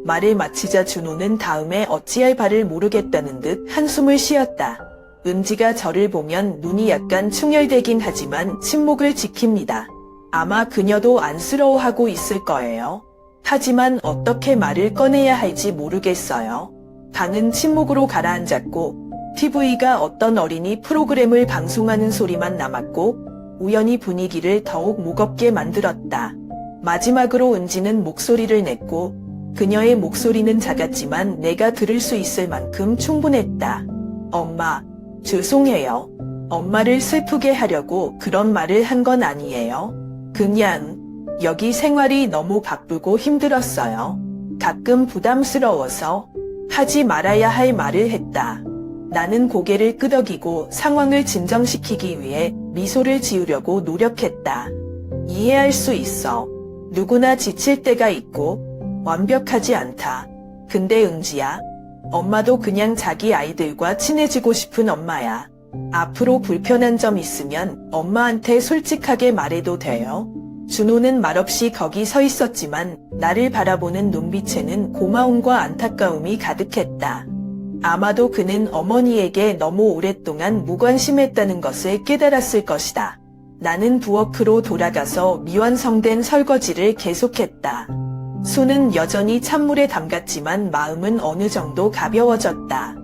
[SPEAKER 1] 말을 마치자 준호는 다음에 어찌할 바를 모르겠다는 듯 한숨을 쉬었다. 은지가 저를 보면 눈이 약간 충혈되긴 하지만 침묵을 지킵니다. 아마 그녀도 안쓰러워하고 있을 거예요. 하지만 어떻게 말을 꺼내야 할지 모르겠어요. 방은 침묵으로 가라앉았고 TV가 어떤 어린이 프로그램을 방송하는 소리만 남았고 우연히 분위기를 더욱 무겁게 만들었다. 마지막으로 은지는 목소리를 냈고 그녀의 목소리는 작았지만 내가 들을 수 있을 만큼 충분했다. 엄마, 죄송해요. 엄마를 슬프게 하려고 그런 말을 한 건 아니에요. 그냥 여기 생활이 너무 바쁘고 힘들었어요. 가끔 부담스러워서 하지 말아야 할 말을 했다. 나는 고개를 끄덕이고 상황을 진정시키기 위해 미소를 지으려고 노력했다. 이해할 수 있어. 누구나 지칠 때가 있고 완벽하지 않다. 근데 은지야, 엄마도 그냥 자기 아이들과 친해지고 싶은 엄마야. 앞으로 불편한 점 있으면 엄마한테 솔직하게 말해도 돼요. 준호는 말없이 거기 서 있었지만 나를 바라보는 눈빛에는 고마움과 안타까움이 가득했다. 아마도 그는 어머니에게 너무 오랫동안 무관심했다는 것을 깨달았을 것이다. 나는 부엌으로 돌아가서 미완성된 설거지를 계속했다. 손은 여전히 찬물에 담갔지만 마음은 어느 정도 가벼워졌다.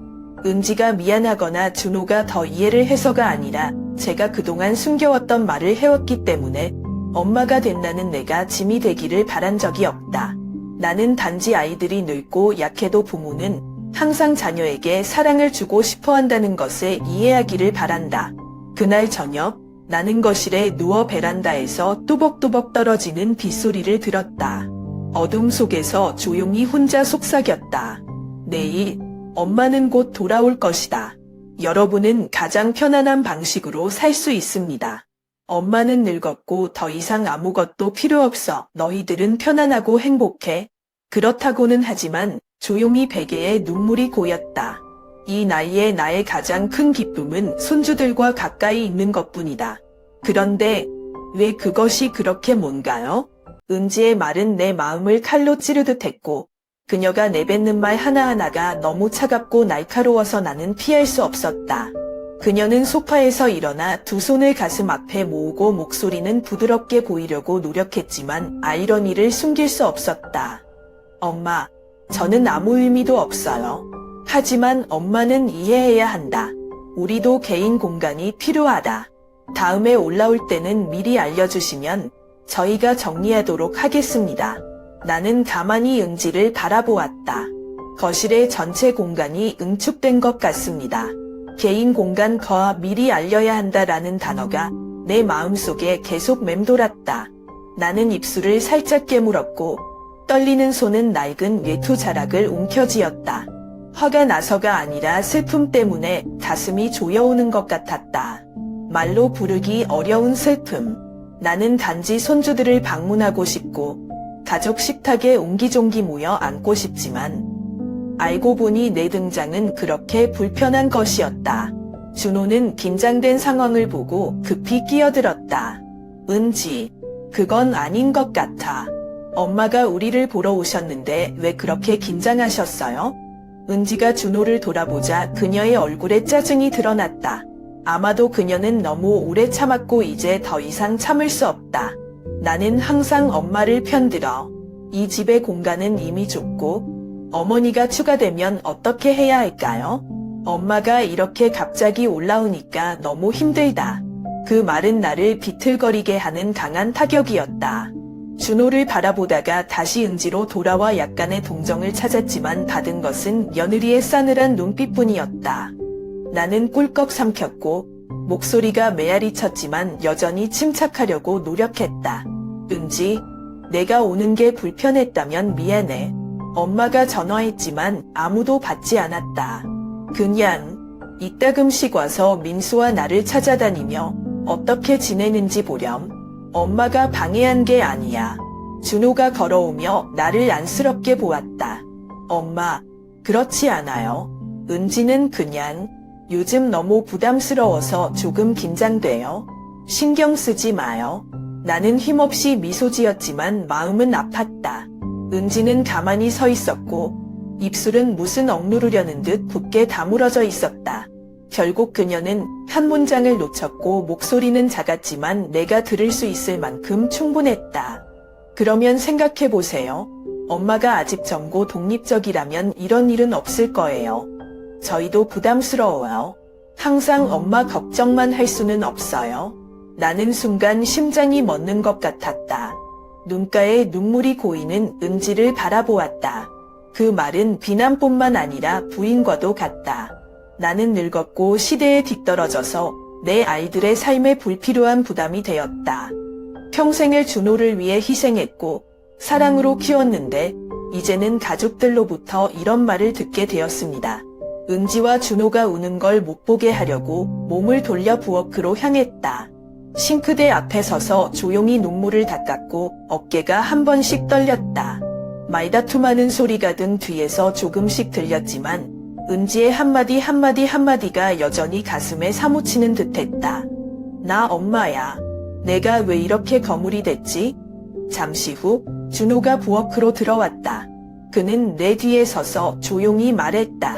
[SPEAKER 1] 은지가 미안하거나 준호가 더 이해를 해서가 아니라 제가 그동안 숨겨왔던 말을 해왔기 때문에 엄마가 된다는 내가 짐이 되기를 바란 적이 없다. 나는 단지 아이들이 늙고 약해도 부모는 항상 자녀에게 사랑을 주고 싶어 한다는 것을 이해하기를 바란다. 그날 저녁, 나는 거실에 누워 베란다에서 뚜벅뚜벅 떨어지는 빗소리를 들었다. 어둠 속에서 조용히 혼자 속삭였다. 내일, 엄마는 곧 돌아올 것이다. 여러분은 가장 편안한 방식으로 살 수 있습니다. 엄마는 늙었고 더 이상 아무것도 필요 없어. 너희들은 편안하고 행복해. 그렇다고는 하지만 조용히 베개에 눈물이 고였다. 이 나이에 나의 가장 큰 기쁨은 손주들과 가까이 있는 것뿐이다. 그런데 왜 그것이 그렇게 뭔가요? 은지의 말은 내 마음을 칼로 찌르듯 했고 그녀가 내뱉는 말 하나하나가 너무 차갑고 날카로워서 나는 피할 수 없었다. 그녀는 소파에서 일어나 두 손을 가슴 앞에 모으고 목소리는 부드럽게 보이려고 노력했지만 아이러니를 숨길 수 없었다. 엄마, 저는 아무 의미도 없어요. 하지만 엄마는 이해해야 한다. 우리도 개인 공간이 필요하다. 다음에 올라올 때는 미리 알려주시면 저희가 정리하도록 하겠습니다. 나는 가만히 은지를 바라보았다. 거실의 전체 공간이 응축된 것 같습니다. 개인 공간 거와 미리 알려야 한다라는 단어가 내 마음속에 계속 맴돌았다. 나는 입술을 살짝 깨물었고 떨리는 손은 낡은 외투 자락을 움켜쥐었다. 화가 나서가 아니라 슬픔 때문에 가슴이 조여오는 것 같았다. 말로 부르기 어려운 슬픔. 나는 단지 손주들을 방문하고 싶고 가족 식탁에 옹기종기 모여 앉고 싶지만 알고 보니 내 등장은 그렇게 불편한 것이었다. 준호는 긴장된 상황을 보고 급히 끼어들었다. 은지, 그건 아닌 것 같아. 엄마가 우리를 보러 오셨는데 왜 그렇게 긴장하셨어요? 은지가 준호를 돌아보자 그녀의 얼굴에 짜증이 드러났다. 아마도 그녀는 너무 오래 참았고 이제 더 이상 참을 수 없다. 나는 항상 엄마를 편들어. 이 집의 공간은 이미 좁고 어머니가 추가되면 어떻게 해야 할까요? 엄마가 이렇게 갑자기 올라오니까 너무 힘들다. 그 말은 나를 비틀거리게 하는 강한 타격이었다. 준호를 바라보다가 다시 은지로 돌아와 약간의 동정을 찾았지만 받은 것은 며느리의 싸늘한 눈빛뿐이었다. 나는 꿀꺽 삼켰고 목소리가 메아리 쳤지만 여전히 침착하려고 노력했다. 은지, 내가 오는 게 불편했다면 미안해. 엄마가 전화했지만 아무도 받지 않았다. 그냥 이따금씩 와서 민수와 나를 찾아다니며 어떻게 지내는지 보렴. 엄마가 방해한 게 아니야. 준호가 걸어오며 나를 안쓰럽게 보았다. 엄마, 그렇지 않아요. 은지는 그냥 요즘 너무 부담스러워서 조금 긴장돼요. 신경 쓰지 마요. 나는 힘없이 미소 지었지만 마음은 아팠다. 은지는 가만히 서 있었고 입술은 무슨 억누르려는 듯 굳게 다물어져 있었다. 결국 그녀는 한 문장을 놓쳤고 목소리는 작았지만 내가 들을 수 있을 만큼 충분했다. 그러면 생각해보세요. 엄마가 아직 젊고 독립적이라면 이런 일은 없을 거예요. 저희도 부담스러워요. 항상 엄마 걱정만 할 수는 없어요. 나는 순간 심장이 멎는 것 같았다. 눈가에 눈물이 고이는 은지를 바라보았다. 그 말은 비난뿐만 아니라 부인과도 같다. 나는 늙었고 시대에 뒤떨어져서 내 아이들의 삶에 불필요한 부담이 되었다. 평생을 준호를 위해 희생했고 사랑으로 키웠는데 이제는 가족들로부터 이런 말을 듣게 되었습니다. 은지와 준호가 우는 걸 못 보게 하려고 몸을 돌려 부엌으로 향했다. 싱크대 앞에 서서 조용히 눈물을 닦았고 어깨가 한 번씩 떨렸다. 말다툼하는 소리가 등 뒤에서 조금씩 들렸지만 은지의 한마디가 여전히 가슴에 사무치는 듯했다. 나 엄마야. 내가 왜 이렇게 거물이 됐지? 잠시 후 준호가 부엌으로 들어왔다. 그는 내 뒤에 서서 조용히 말했다.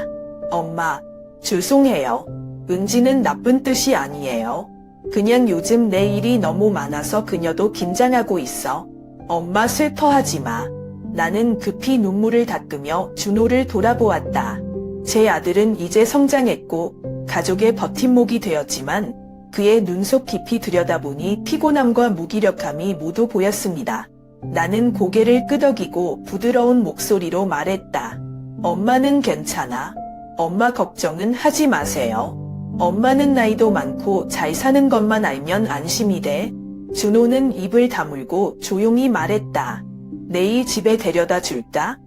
[SPEAKER 1] 엄마, 죄송해요. 은지는 나쁜 뜻이 아니에요. 그냥 요즘 내 일이 너무 많아서 그녀도 긴장하고 있어. 엄마 슬퍼하지 마. 나는 급히 눈물을 닦으며 준호를 돌아보았다. 제 아들은 이제 성장했고 가족의 버팀목이 되었지만 그의 눈속 깊이 들여다보니 피곤함과 무기력함이 모두 보였습니다. 나는 고개를 끄덕이고 부드러운 목소리로 말했다. 엄마는 괜찮아. 엄마 걱정은 하지 마세요. 엄마는 나이도 많고 잘 사는 것만 알면 안심이 돼. 준호는 입을 다물고 조용히 말했다. 내일 집에 데려다 줄까?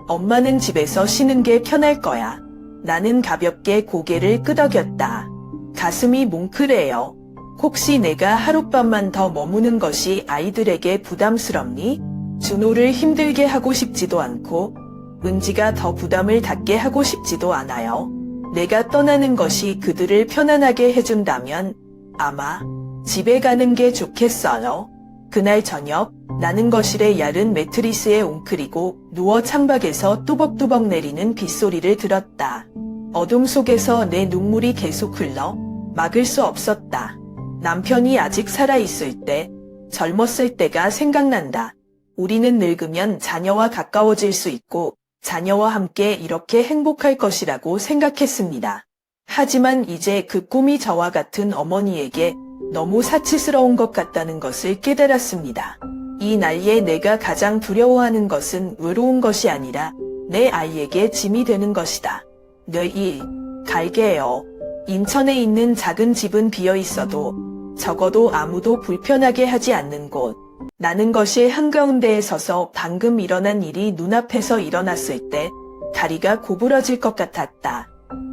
[SPEAKER 1] 엄마는 집에서 쉬는 게 편할 거야. 나는 가볍게 고개를 끄덕였다. 가슴이 뭉클해요. 혹시 내가 하룻밤만 더 머무는 것이 아이들에게 부담스럽니? 준호를 힘들게 하고 싶지도 않고 은지가 더 부담을 닫게 하고 싶지도 않아요. 내가 떠나는 것이 그들을 편안하게 해준다면 아마 집에 가는 게 좋겠어요. 그날 저녁 나는 거실의 얇은 매트리스에 웅크리고 누워 창밖에서 뚜벅뚜벅 내리는 빗소리를 들었다. 어둠 속에서 내 눈물이 계속 흘러 막을 수 없었다. 남편이 아직 살아있을 때, 젊었을 때가 생각난다. 우리는 늙으면 자녀와 가까워질 수 있고 자녀와 함께 이렇게 행복할 것이라고 생각했습니다. 하지만 이제 그 꿈이 저와 같은 어머니에게 너무 사치스러운 것 같다는 것을 깨달았습니다. 이 나이에 내가 가장 두려워하는 것은 외로운 것이 아니라 내 아이에게 짐이 되는 것이다. 내일 갈게요. 인천에 있는 작은 집은 비어 있어도 적어도 아무도 불편하게 하지 않는 곳. 나는 거실 한가운데에 서서 방금 일어난 일이 눈앞에서 일어났을 때 다리가 구부러질 것 같았다.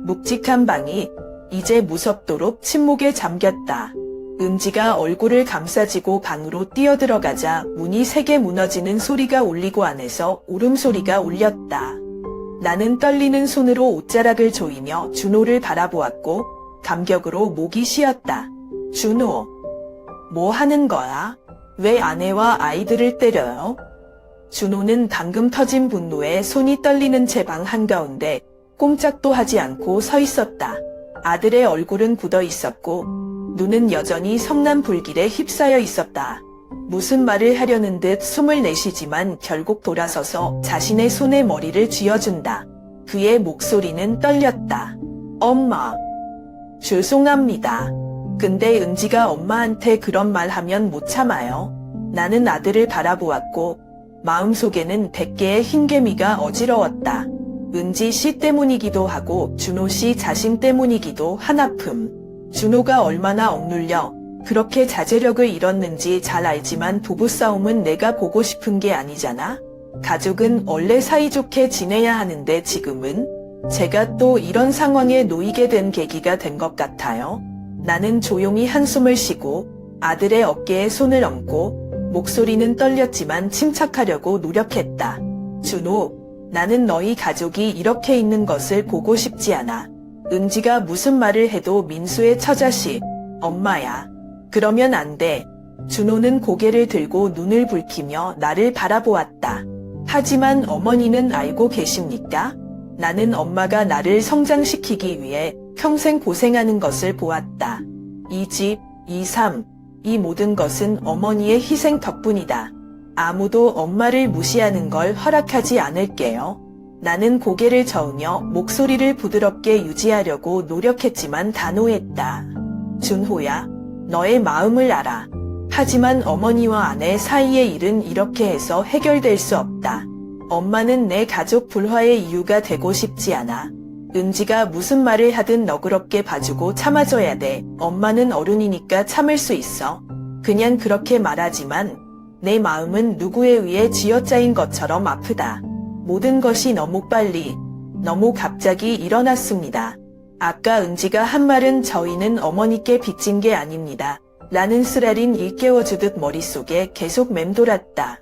[SPEAKER 1] 묵직한 방이 이제 무섭도록 침묵에 잠겼다. 은지가 얼굴을 감싸지고 방으로 뛰어들어가자 문이 세게 무너지는 소리가 울리고 안에서 울음소리가 울렸다. 나는 떨리는 손으로 옷자락을 조이며 준호를 바라보았고 감격으로 목이 쉬었다. 준호, 뭐 하는 거야? 왜 아내와 아이들을 때려요? 준호는 방금 터진 분노에 손이 떨리는 제 방 한가운데 꼼짝도 하지 않고 서 있었다. 아들의 얼굴은 굳어 있었고 눈은 여전히 성난 불길에 휩싸여 있었다. 무슨 말을 하려는 듯 숨을 내쉬지만 결국 돌아서서 자신의 손에 머리를 쥐어준다. 그의 목소리는 떨렸다. 엄마, 죄송합니다. 근데 은지가 엄마한테 그런 말 하면 못 참아요. 나는 아들을 바라보았고 마음속에는 100개의 흰개미가 어지러웠다. 은지 씨 때문이기도 하고 준호 씨 자신 때문이기도 한 아픔. 준호가 얼마나 억눌려 그렇게 자제력을 잃었는지 잘 알지만 부부싸움은 내가 보고 싶은 게 아니잖아. 가족은 원래 사이좋게 지내야 하는데 지금은 제가 또 이런 상황에 놓이게 된 계기가 된 것 같아요. 나는 조용히 한숨을 쉬고 아들의 어깨에 손을 얹고 목소리는 떨렸지만 침착하려고 노력했다. 준호, 나는 너희 가족이 이렇게 있는 것을 보고 싶지 않아. 은지가 무슨 말을 해도 민수의 처자식, 엄마야. 그러면 안 돼. 준호는 고개를 들고 눈을 붉히며 나를 바라보았다. 하지만 어머니는 알고 계십니까? 나는 엄마가 나를 성장시키기 위해 평생 고생하는 것을 보았다. 이 집, 이 삶, 이 모든 것은 어머니의 희생 덕분이다. 아무도 엄마를 무시하는 걸 허락하지 않을게요. 나는 고개를 저으며 목소리를 부드럽게 유지하려고 노력했지만 단호했다. 준호야, 너의 마음을 알아. 하지만 어머니와 아내 사이의 일은 이렇게 해서 해결될 수 없다. 엄마는 내 가족 불화의 이유가 되고 싶지 않아. 은지가 무슨 말을 하든 너그럽게 봐주고 참아줘야 돼. 엄마는 어른이니까 참을 수 있어. 그냥 그렇게 말하지만 내 마음은 누구에 의해 쥐어짜인 것처럼 아프다. 모든 것이 너무 빨리, 너무 갑자기 일어났습니다. 아까 은지가 한 말은 저희는 어머니께 빚진 게 아닙니다. 라는 쓰라린 일깨워주듯 머릿속에 계속 맴돌았다.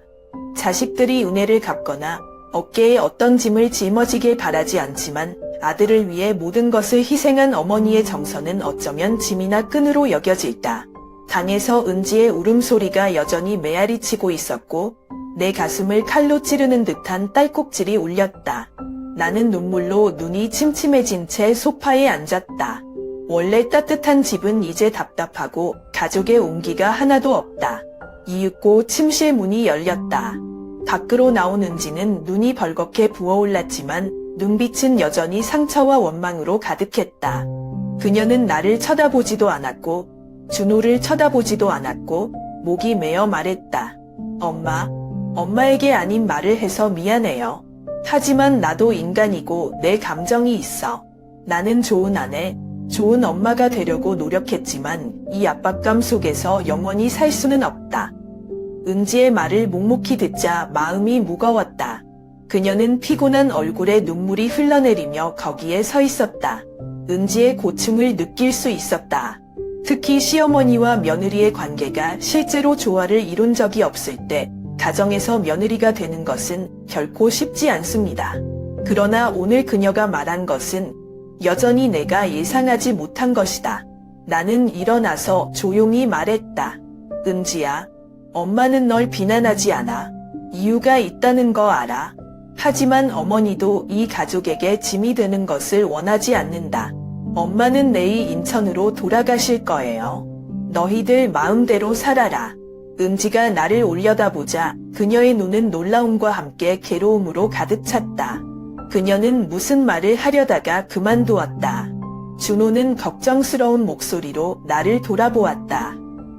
[SPEAKER 1] 자식들이 은혜를 갚거나 어깨에 어떤 짐을 짊어지길 바라지 않지만 아들을 위해 모든 것을 희생한 어머니의 정서는 어쩌면 짐이나 끈으로 여겨질다. 방에서 은지의 울음소리가 여전히 메아리치고 있었고 내 가슴을 칼로 찌르는 듯한 딸꾹질이 울렸다. 나는 눈물로 눈이 침침해진 채 소파에 앉았다. 원래 따뜻한 집은 이제 답답하고 가족의 온기가 하나도 없다. 이윽고 침실 문이 열렸다. 밖으로 나온 은지는 눈이 벌겋게 부어올랐지만 눈빛은 여전히 상처와 원망으로 가득했다. 그녀는 나를 쳐다보지도 않았고 준호를 쳐다보지도 않았고 목이 메어 말했다. 엄마에게 아닌 말을 해서 미안해요. 하지만 나도 인간이고 내 감정이 있어. 나는 좋은 아내, 좋은 엄마가 되려고 노력했지만 이 압박감 속에서 영원히 살 수는 없다. 은지의 말을 묵묵히 듣자 마음이 무거웠다. 그녀는 피곤한 얼굴에 눈물이 흘러내리며 거기에 서 있었다. 은지의 고충을 느낄 수 있었다. 특히 시어머니와 며느리의 관계가 실제로 조화를 이룬 적이 없을 때 가정에서 며느리가 되는 것은 결코 쉽지 않습니다. 그러나 오늘 그녀가 말한 것은 여전히 내가 예상하지 못한 것이다. 나는 일어나서 조용히 말했다. 은지야, 엄마는 널 비난하지 않아. 이유가 있다는 거 알아. 하지만 어머니도 이 가족에게 짐이 되는 것을 원하지 않는다. 엄마는 내일 인천으로 돌아가실 거예요. 너희들 마음대로 살아라. 은지가 나를 올려다보자 그녀의 눈은 놀라움과 함께 괴로움으로 가득 찼다. 그녀는 무슨 말을 하려다가 그만두었다. 준호는 걱정스러운 목소리로 나를 돌아보았다.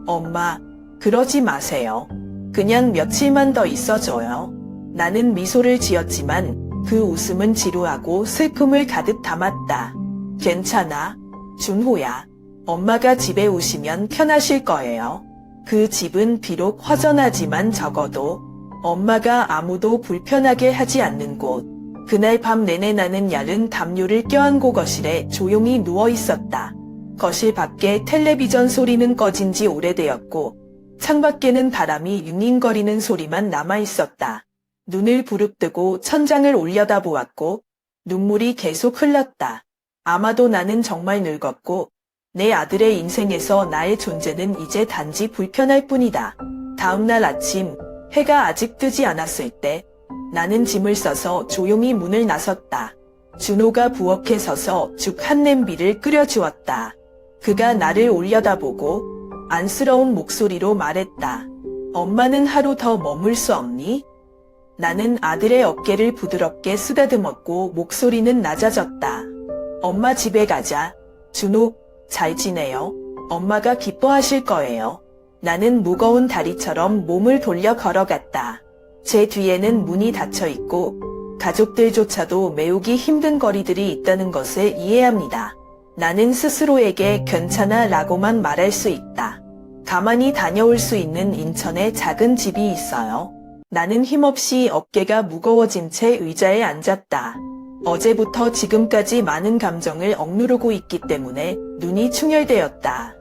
[SPEAKER 1] 엄마, 그러지 마세요. 그냥 며칠만 더 있어줘요. 나는 미소를 지었지만 그 웃음은 지루하고 슬픔을 가득 담았다. 괜찮아, 준호야. 엄마가 집에 오시면 편하실 거예요. 그 집은 비록 허전하지만 적어도 엄마가 아무도 불편하게 하지 않는 곳. 그날 밤 내내 나는 얇은 담요를 껴안고 거실에 조용히 누워 있었다. 거실 밖에 텔레비전 소리는 꺼진 지 오래되었고 창밖에는 바람이 윙윙거리는 소리만 남아 있었다. 눈을 부릅뜨고 천장을 올려다보았고 눈물이 계속 흘렀다. 아마도 나는 정말 늙었고 내 아들의 인생에서 나의 존재는 이제 단지 불편할 뿐이다. 다음날 아침 해가 아직 뜨지 않았을 때 나는 짐을 싸서 조용히 문을 나섰다. 준호가 부엌에 서서 죽 한 냄비를 끓여주었다. 그가 나를 올려다보고 안쓰러운 목소리로 말했다. 엄마는 하루 더 머물 수 없니? 나는 아들의 어깨를 부드럽게 쓰다듬었고 목소리는 낮아졌다. 엄마 집에 가자. 준호, 잘 지내요? 엄마가 기뻐하실 거예요. 나는 무거운 다리처럼 몸을 돌려 걸어갔다. 제 뒤에는 문이 닫혀 있고 가족들조차도 메우기 힘든 거리들이 있다는 것을 이해합니다. 나는 스스로에게 괜찮아 라고만 말할 수 있다. 가만히 다녀올 수 있는 인천에 작은 집이 있어요. 나는 힘없이 어깨가 무거워진 채 의자에 앉았다. 어제부터 지금까지 많은 감정을 억누르고 있기 때문에 눈이 충혈되었다.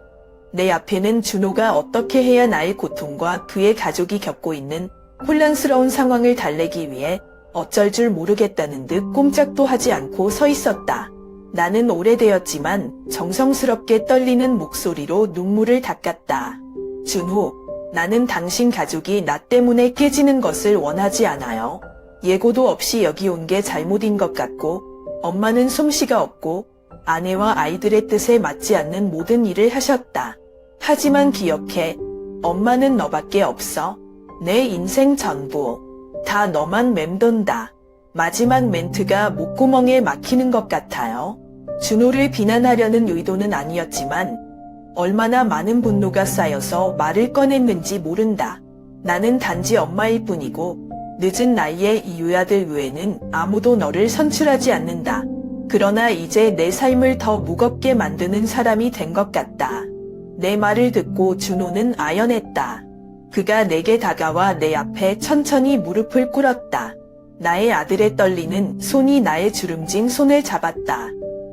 [SPEAKER 1] 내 앞에는 준호가 어떻게 해야 나의 고통과 그의 가족이 겪고 있는 혼란스러운 상황을 달래기 위해 어쩔 줄 모르겠다는 듯 꼼짝도 하지 않고 서 있었다. 나는 오래되었지만 정성스럽게 떨리는 목소리로 눈물을 닦았다. 준호, 나는 당신 가족이 나 때문에 깨지는 것을 원하지 않아요. 예고도 없이 여기 온 게 잘못인 것 같고 엄마는 솜씨가 없고 아내와 아이들의 뜻에 맞지 않는 모든 일을 하셨다. 하지만 기억해. 엄마는 너밖에 없어. 내 인생 전부. 다 너만 맴돈다. 마지막 멘트가 목구멍에 막히는 것 같아요. 준호를 비난하려는 의도는 아니었지만 얼마나 많은 분노가 쌓여서 말을 꺼냈는지 모른다. 나는 단지 엄마일 뿐이고 늦은 나이에 이 유아들 외에는 아무도 너를 선출하지 않는다. 그러나 이제 내 삶을 더 무겁게 만드는 사람이 된 것 같다. 내 말을 듣고 준호는 아연했다. 그가 내게 다가와 내 앞에 천천히 무릎을 꿇었다. 나의 아들의 떨리는 손이 나의 주름진 손을 잡았다.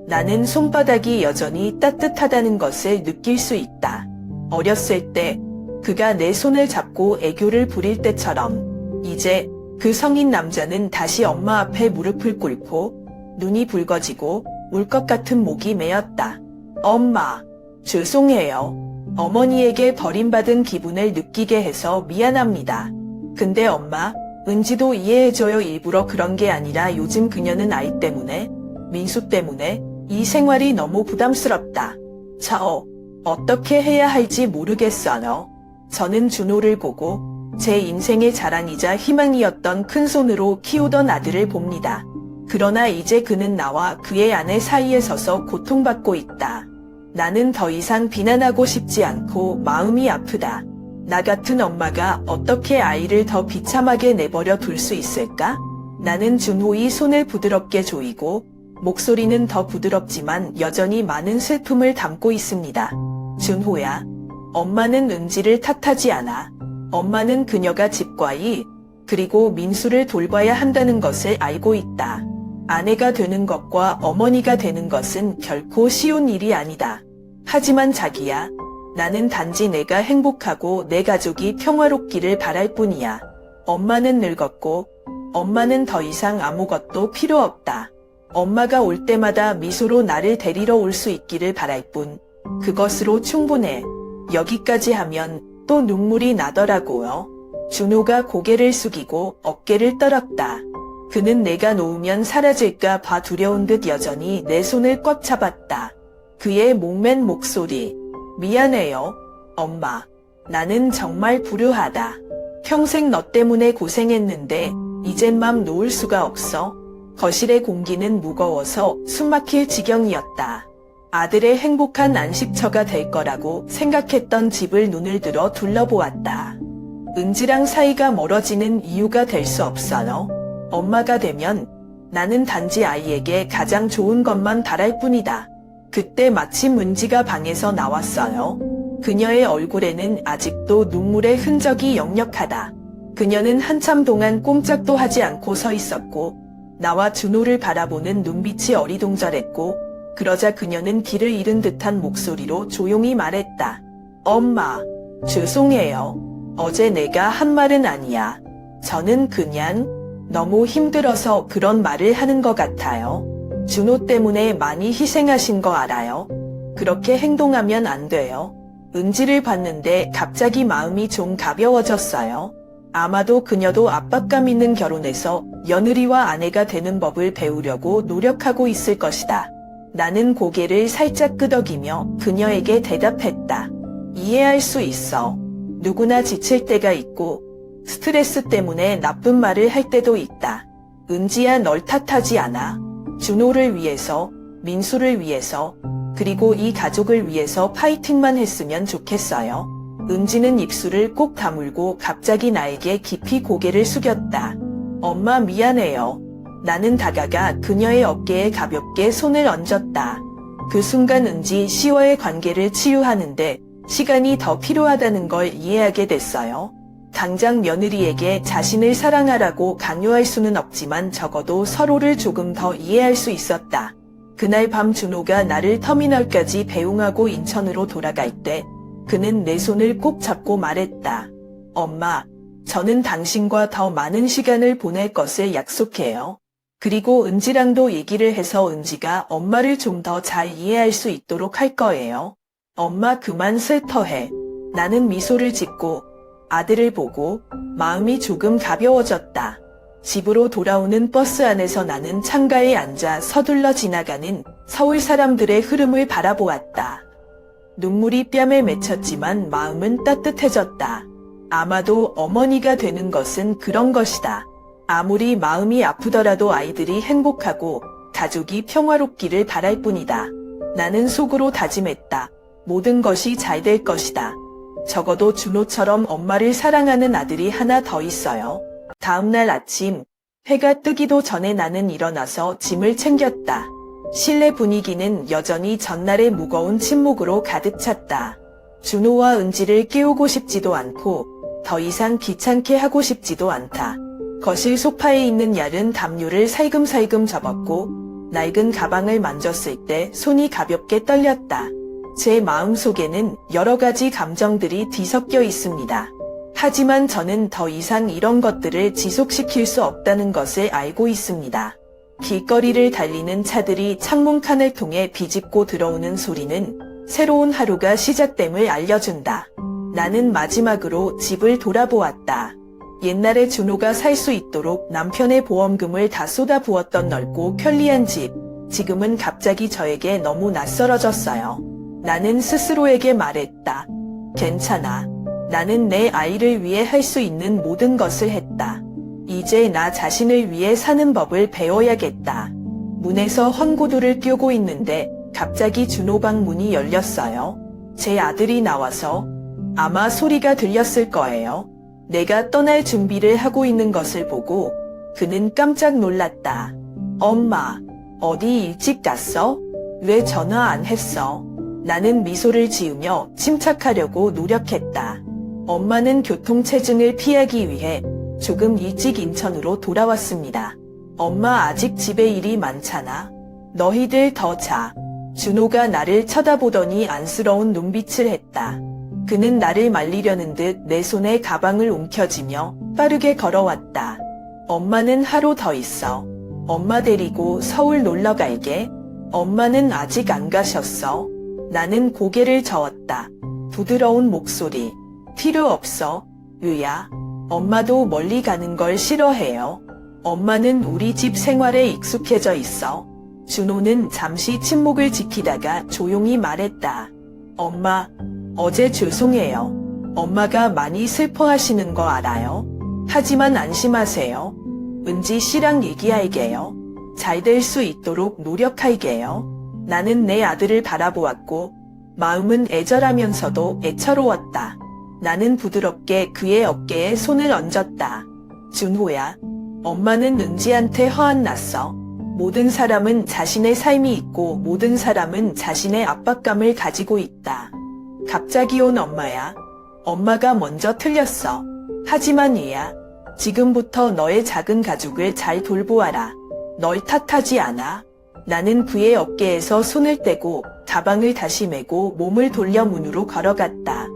[SPEAKER 1] 나는 손바닥이 여전히 따뜻하다는 것을 느낄 수 있다. 어렸을 때 그가 내 손을 잡고 애교를 부릴 때처럼 이제 그 성인 남자는 다시 엄마 앞에 무릎을 꿇고 눈이 붉어지고 울 것 같은 목이 메었다. 엄마, 죄송해요. 어머니에게 버림받은 기분을 느끼게 해서 미안합니다. 근데 엄마, 은지도 이해해줘요. 일부러 그런 게 아니라 요즘 그녀는 아이 때문에, 민수 때문에 이 생활이 너무 부담스럽다. 어떻게 해야 할지 모르겠어요. 저는 준호를 보고 제 인생의 자랑이자 희망이었던 큰손으로 키우던 아들을 봅니다. 그러나 이제 그는 나와 그의 아내 사이에 서서 고통받고 있다. 나는 더 이상 비난하고 싶지 않고 마음이 아프다. 나 같은 엄마가 어떻게 아이를 더 비참하게 내버려 둘 수 있을까? 나는 준호의 손을 부드럽게 조이고 목소리는 더 부드럽지만 여전히 많은 슬픔을 담고 있습니다. 준호야, 엄마는 은지를 탓하지 않아. 엄마는 그녀가 집과 일, 그리고 민수를 돌봐야 한다는 것을 알고 있다. 아내가 되는 것과 어머니가 되는 것은 결코 쉬운 일이 아니다. 하지만 자기야, 나는 단지 내가 행복하고 내 가족이 평화롭기를 바랄 뿐이야. 엄마는 늙었고 엄마는 더 이상 아무것도 필요 없다. 엄마가 올 때마다 미소로 나를 데리러 올 수 있기를 바랄 뿐. 그것으로 충분해. 여기까지 하면 또 눈물이 나더라고요. 준호가 고개를 숙이고 어깨를 떨었다. 그는 내가 놓으면 사라질까 봐 두려운 듯 여전히 내 손을 꽉 잡았다. 그의 목맨 목소리. 미안해요, 엄마. 나는 정말 불효하다. 평생 너 때문에 고생했는데 이젠 맘 놓을 수가 없어. 거실의 공기는 무거워서 숨막힐 지경이었다. 아들의 행복한 안식처가 될 거라고 생각했던 집을 눈을 들어 둘러보았다. 은지랑 사이가 멀어지는 이유가 될 수 없어요. 엄마가 되면 나는 단지 아이에게 가장 좋은 것만 바랄 뿐이다. 그때 마침 은지가 방에서 나왔어요. 그녀의 얼굴에는 아직도 눈물의 흔적이 역력하다. 그녀는 한참 동안 꼼짝도 하지 않고 서 있었고 나와 준호를 바라보는 눈빛이 어리둥절했고 그러자 그녀는 길을 잃은 듯한 목소리로 조용히 말했다. 엄마, 죄송해요. 어제 내가 한 말은 아니야. 저는 그냥 너무 힘들어서 그런 말을 하는 것 같아요. 준호 때문에 많이 희생하신 거 알아요? 그렇게 행동하면 안 돼요. 은지를 봤는데 갑자기 마음이 좀 가벼워졌어요. 아마도 그녀도 압박감 있는 결혼에서 며느리와 아내가 되는 법을 배우려고 노력하고 있을 것이다. 나는 고개를 살짝 끄덕이며 그녀에게 대답했다. 이해할 수 있어. 누구나 지칠 때가 있고 스트레스 때문에 나쁜 말을 할 때도 있다. 은지야, 널 탓하지 않아. 준호를 위해서, 민수를 위해서, 그리고 이 가족을 위해서 파이팅만 했으면 좋겠어요. 은지는 입술을 꼭 다물고 갑자기 나에게 깊이 고개를 숙였다. 엄마, 미안해요. 나는 다가가 그녀의 어깨에 가볍게 손을 얹었다. 그 순간 은지 씨와의 관계를 치유하는데 시간이 더 필요하다는 걸 이해하게 됐어요. 당장 며느리에게 자신을 사랑하라고 강요할 수는 없지만 적어도 서로를 조금 더 이해할 수 있었다. 그날 밤 준호가 나를 터미널까지 배웅하고 인천으로 돌아갈 때 그는 내 손을 꼭 잡고 말했다. 엄마, 저는 당신과 더 많은 시간을 보낼 것을 약속해요. 그리고 은지랑도 얘기를 해서 은지가 엄마를 좀 더 잘 이해할 수 있도록 할 거예요. 엄마, 그만 슬퍼해. 나는 미소를 짓고 아들을 보고 마음이 조금 가벼워졌다. 집으로 돌아오는 버스 안에서 나는 창가에 앉아 서둘러 지나가는 서울 사람들의 흐름을 바라보았다. 눈물이 뺨에 맺혔지만 마음은 따뜻해졌다. 아마도 어머니가 되는 것은 그런 것이다. 아무리 마음이 아프더라도 아이들이 행복하고 가족이 평화롭기를 바랄 뿐이다. 나는 속으로 다짐했다. 모든 것이 잘 될 것이다. 적어도 준호처럼 엄마를 사랑하는 아들이 하나 더 있어요. 다음날 아침, 해가 뜨기도 전에 나는 일어나서 짐을 챙겼다. 실내 분위기는 여전히 전날의 무거운 침묵으로 가득 찼다. 준호와 은지를 깨우고 싶지도 않고 더 이상 귀찮게 하고 싶지도 않다. 거실 소파에 있는 얇은 담요를 살금살금 접었고 낡은 가방을 만졌을 때 손이 가볍게 떨렸다. 제 마음속에는 여러 가지 감정들이 뒤섞여 있습니다. 하지만 저는 더 이상 이런 것들을 지속시킬 수 없다는 것을 알고 있습니다. 길거리를 달리는 차들이 창문칸을 통해 비집고 들어오는 소리는 새로운 하루가 시작됨을 알려준다. 나는 마지막으로 집을 돌아보았다. 옛날에 준호가 살 수 있도록 남편의 보험금을 다 쏟아부었던 넓고 편리한 집. 지금은 갑자기 저에게 너무 낯설어졌어요. 나는 스스로에게 말했다. 괜찮아. 나는 내 아이를 위해 할 수 있는 모든 것을 했다. 이제 나 자신을 위해 사는 법을 배워야겠다. 문에서 황구두를 꿰고 있는데 갑자기 준호 방 문이 열렸어요. 제 아들이 나와서 아마 소리가 들렸을 거예요. 내가 떠날 준비를 하고 있는 것을 보고 그는 깜짝 놀랐다. 엄마, 어디 일찍 갔어? 왜 전화 안 했어? 나는 미소를 지으며 침착하려고 노력했다. 엄마는 교통체증을 피하기 위해 조금 일찍 인천으로 돌아왔습니다. 엄마, 아직 집에 일이 많잖아. 너희들 더 자. 준호가 나를 쳐다보더니 안쓰러운 눈빛을 했다. 그는 나를 말리려는 듯 내 손에 가방을 움켜쥐며 빠르게 걸어왔다. 엄마는 하루 더 있어. 엄마 데리고 서울 놀러 갈게. 엄마는 아직 안 가셨어. 나는 고개를 저었다. 부드러운 목소리. 필요 없어, 유야. 엄마도 멀리 가는 걸 싫어해요. 엄마는 우리 집 생활에 익숙해져 있어. 준호는 잠시 침묵을 지키다가 조용히 말했다. 엄마, 어제 죄송해요. 엄마가 많이 슬퍼하시는 거 알아요. 하지만 안심하세요. 은지 씨랑 얘기할게요. 잘 될 수 있도록 노력할게요. 나는 내 아들을 바라보았고 마음은 애절하면서도 애처로웠다. 나는 부드럽게 그의 어깨에 손을 얹었다. 준호야, 엄마는 은지한테 화안 났어. 모든 사람은 자신의 삶이 있고 모든 사람은 자신의 압박감을 가지고 있다. 갑자기 온 엄마야. 엄마가 먼저 틀렸어. 하지만 얘야. 지금부터 너의 작은 가족을 잘 돌보아라. 널 탓하지 않아. 나는 그의 어깨에서 손을 떼고 가방을 다시 메고 몸을 돌려 문으로 걸어갔다.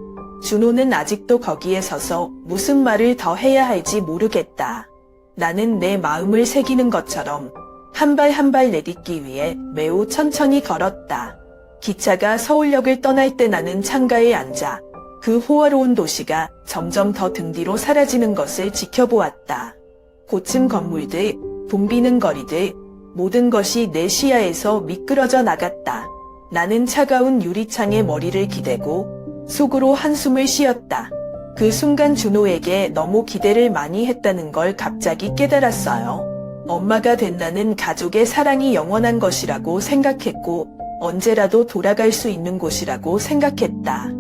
[SPEAKER 1] 준호는 아직도 거기에 서서 무슨 말을 더 해야 할지 모르겠다. 나는 내 마음을 새기는 것처럼 한 발 한 발 내딛기 위해 매우 천천히 걸었다. 기차가 서울역을 떠날 때 나는 창가에 앉아 그 호화로운 도시가 점점 더 등 뒤로 사라지는 것을 지켜보았다. 고층 건물들, 붐비는 거리들, 모든 것이 내 시야에서 미끄러져 나갔다. 나는 차가운 유리창에 머리를 기대고 속으로 한숨을 쉬었다. 그 순간 준호에게 너무 기대를 많이 했다는 걸 갑자기 깨달았어요. 엄마가 된 나는 가족의 사랑이 영원한 것이라고 생각했고 언제라도 돌아갈 수 있는 곳이라고 생각했다.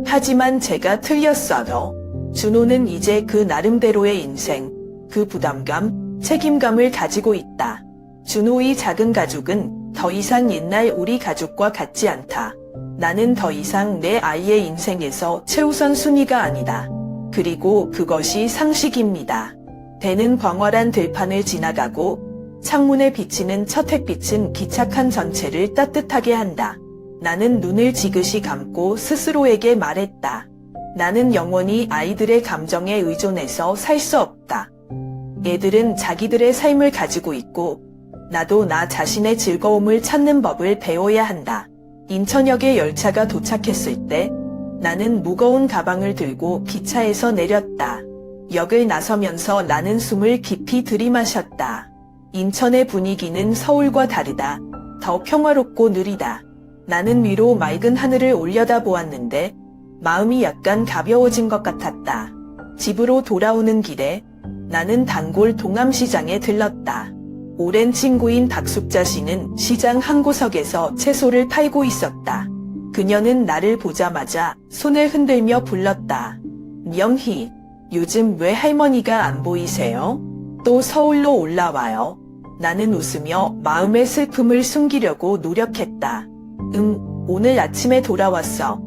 [SPEAKER 1] 하지만 제가 틀렸어요. 준호는 이제 그 나름대로의 인생, 그 부담감, 책임감을 가지고 있다. 준호의 작은 가족은 더 이상 옛날 우리 가족과 같지 않다. 나는 더 이상 내 아이의 인생에서 최우선 순위가 아니다. 그리고 그것이 상식입니다. 배는 광활한 들판을 지나가고 창문에 비치는 첫 햇빛은 기차칸 전체를 따뜻하게 한다. 나는 눈을 지그시 감고 스스로에게 말했다. 나는 영원히 아이들의 감정에 의존해서 살 수 없다. 애들은 자기들의 삶을 가지고 있고 나도 나 자신의 즐거움을 찾는 법을 배워야 한다. 인천역에 열차가 도착했을 때 나는 무거운 가방을 들고 기차에서 내렸다. 역을 나서면서 나는 숨을 깊이 들이마셨다. 인천의 분위기는 서울과 다르다. 더 평화롭고 느리다. 나는 위로 맑은 하늘을 올려다보았는데 마음이 약간 가벼워진 것 같았다. 집으로 돌아오는 길에 나는 단골 동암시장에 들렀다. 오랜 친구인 박숙자 씨는 시장 한 구석에서 채소를 팔고 있었다. 그녀는 나를 보자마자 손을 흔들며 불렀다. 명희, 요즘 왜 할머니가 안 보이세요? 또 서울로 올라와요. 나는 웃으며 마음의 슬픔을 숨기려고 노력했다. 오늘 아침에 돌아왔어.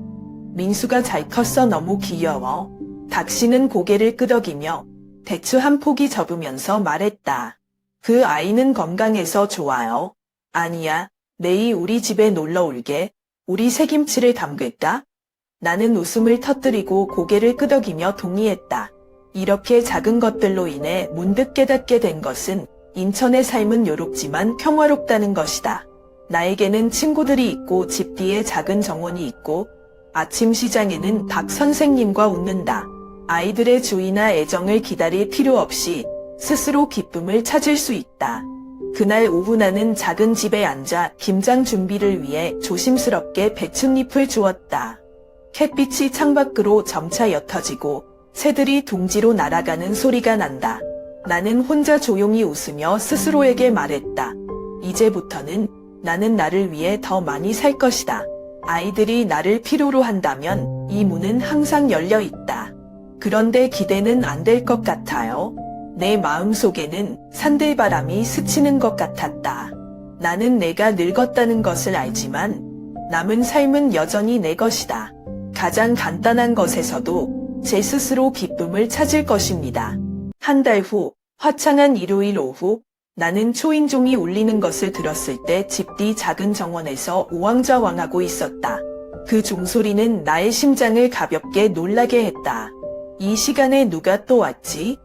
[SPEAKER 1] 민수가 잘 컸어. 너무 귀여워. 닥씨는 고개를 끄덕이며 대추 한 포기 접으면서 말했다. 그 아이는 건강해서 좋아요. 아니야, 내일 우리 집에 놀러 올게. 우리 새김치를 담글까? 나는 웃음을 터뜨리고 고개를 끄덕이며 동의했다. 이렇게 작은 것들로 인해 문득 깨닫게 된 것은 인천의 삶은 요롭지만 평화롭다는 것이다. 나에게는 친구들이 있고 집 뒤에 작은 정원이 있고 아침 시장에는 박 선생님과 웃는다. 아이들의 주의나 애정을 기다릴 필요 없이 스스로 기쁨을 찾을 수 있다. 그날 오후 나는 작은 집에 앉아 김장 준비를 위해 조심스럽게 배춧잎을 주었다. 햇빛이 창밖으로 점차 옅어지고 새들이 둥지로 날아가는 소리가 난다. 나는 혼자 조용히 웃으며 스스로에게 말했다. 이제부터는 나는 나를 위해 더 많이 살 것이다. 아이들이 나를 필요로 한다면 이 문은 항상 열려 있다. 그런데 기대는 안 될 것 같아요. 내 마음속에는 산들바람이 스치는 것 같았다. 나는 내가 늙었다는 것을 알지만 남은 삶은 여전히 내 것이다. 가장 간단한 것에서도 제 스스로 기쁨을 찾을 것입니다. 한 달 후, 화창한 일요일 오후, 나는 초인종이 울리는 것을 들었을 때 집 뒤 작은 정원에서 우왕좌왕하고 있었다. 그 종소리는 나의 심장을 가볍게 놀라게 했다. 이 시간에 누가 또 왔지?